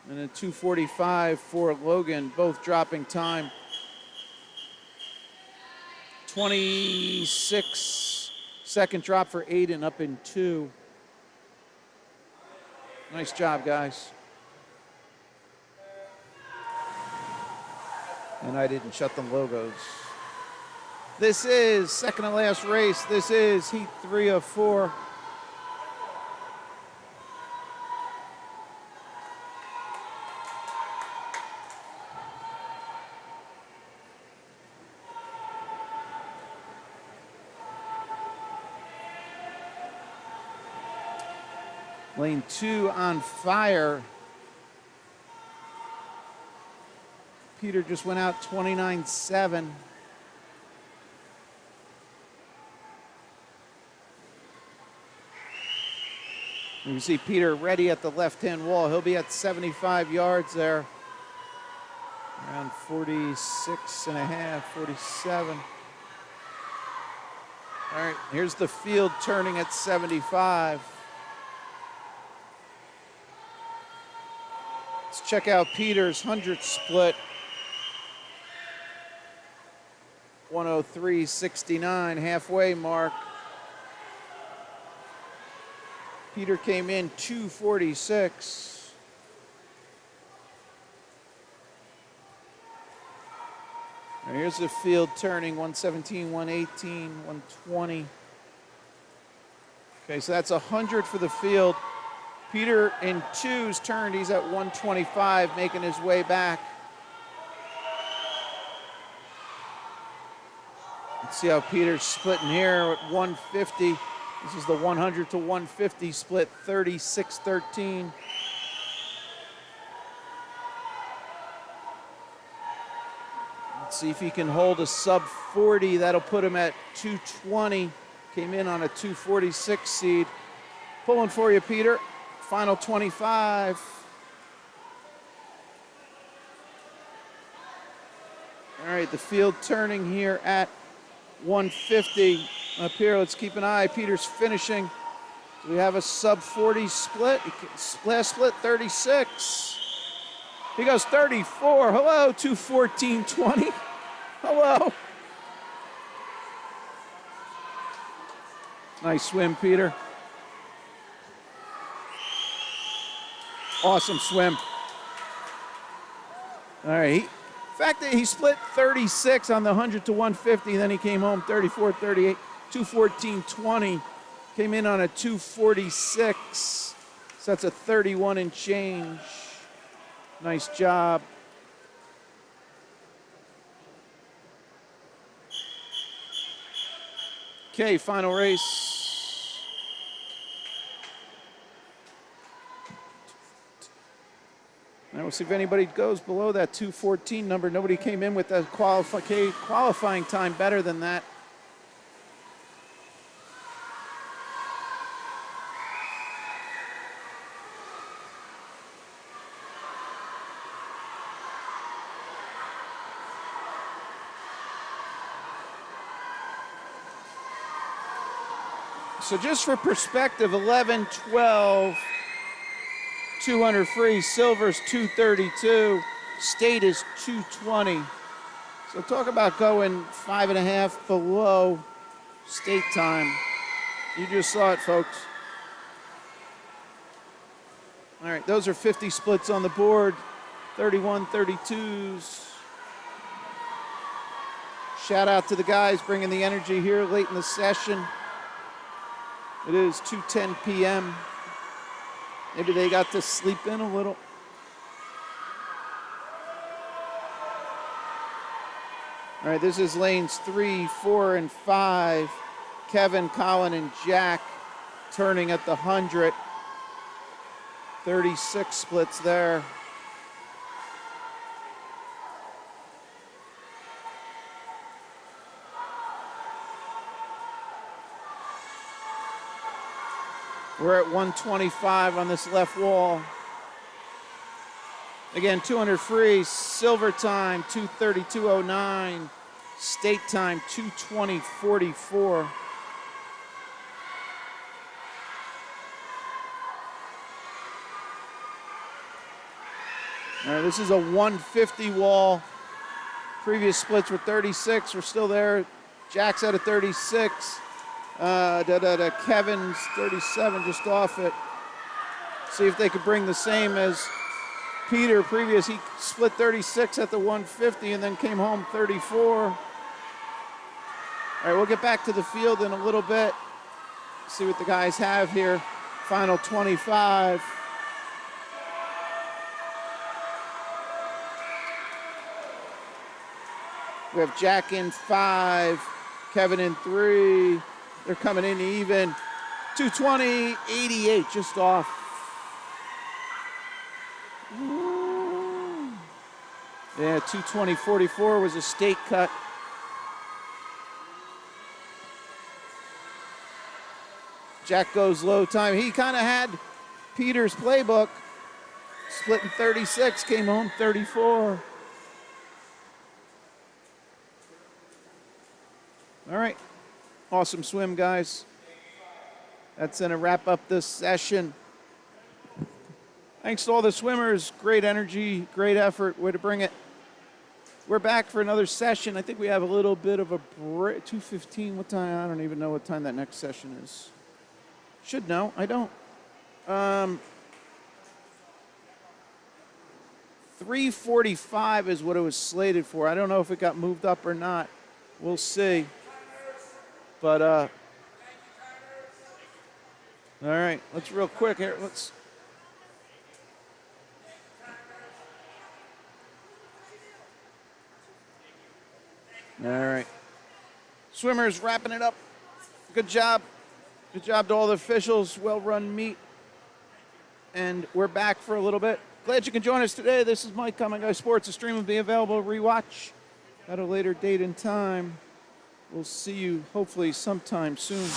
And a 2:45 for Logan, both dropping time. 26-second drop for Aiden, up in 2. Nice job, guys. And I didn't shut the logos. This is second to last race. This is heat 3 of 4. Lane 2 on fire. Peter just went out 29.7. You can see Peter ready at the left-hand wall. He'll be at 75 yards there. Around 46 and a half, 47. All right, here's the field turning at 75. Let's check out Peter's 100 split. 103.69, halfway mark. Peter came in 246. Now here's the field turning, 117, 118, 120. Okay, so that's 100 for the field. Peter in 2's turned, he's at 125, making his way back. Let's see how Peter's splitting here at 150. This is the 100 to 150 split, 36-13. Let's see if he can hold a sub 40. That'll put him at 220. Came in on a 246 seed. Pulling for you, Peter. Final 25. All right, the field turning here at 150. Up here, let's keep an eye. Peter's finishing We have a sub 40 split. Last split 36. He goes 34. Hello, 2:14.20. Hello. Nice swim, Peter. Awesome swim. All right. The fact that he split 36 on the 100 to 150, then he came home 34-38, 2:14.20. Came in on a 2:46. So that's a 31 and change. Nice job. Okay, final race. Now we'll see if anybody goes below that 2:14 number. Nobody came in with a qualifying time better than that. So just for perspective, 11, 12, 200 free, silver's 232, state is 220. So talk about going 5.5 below state time. You just saw it, folks. All right, those are 50 splits on the board, 31, 32s. Shout out to the guys bringing the energy here late in the session. It is 2:10 p.m. Maybe they got to sleep in a little. All right, this is lanes 3, 4, and 5. Kevin, Colin, and Jack turning at the 100. 36 splits there. We're at 125 on this left wall. Again, 200 free, silver time, 2:32.09. State time, 2:20.44. All right, this is a 150 wall. Previous splits were 36. We're still there. Jack's at a 36. Kevin's 37, just off it. See if they could bring the same as Peter previous. He split 36 at the 150 and then came home 34. All right, we'll get back to the field in a little bit. See what the guys have here. Final 25. We have Jack in 5, Kevin in 3. They're coming in even. 220.88, just off. Yeah, 220.44 was a state cut. Jack goes low time. He kind of had Peter's playbook. Splitting 36, came home 34. All right. Awesome swim, guys. That's going to wrap up this session. Thanks to all the swimmers. Great energy, great effort. Way to bring it. We're back for another session. I think we have a little bit of a break. 2:15. What time? I don't even know what time that next session is. Should know. I don't. 3:45 is what it was slated for. I don't know if it got moved up or not. We'll see. But, all right, let's real quick here. All right. Swimmers wrapping it up. Good job. Good job to all the officials. Well-run meet. And we're back for a little bit. Glad you can join us today. This is Mike Common Guy Sports. The stream will be available to rewatch at a later date and time. We'll see you hopefully sometime soon.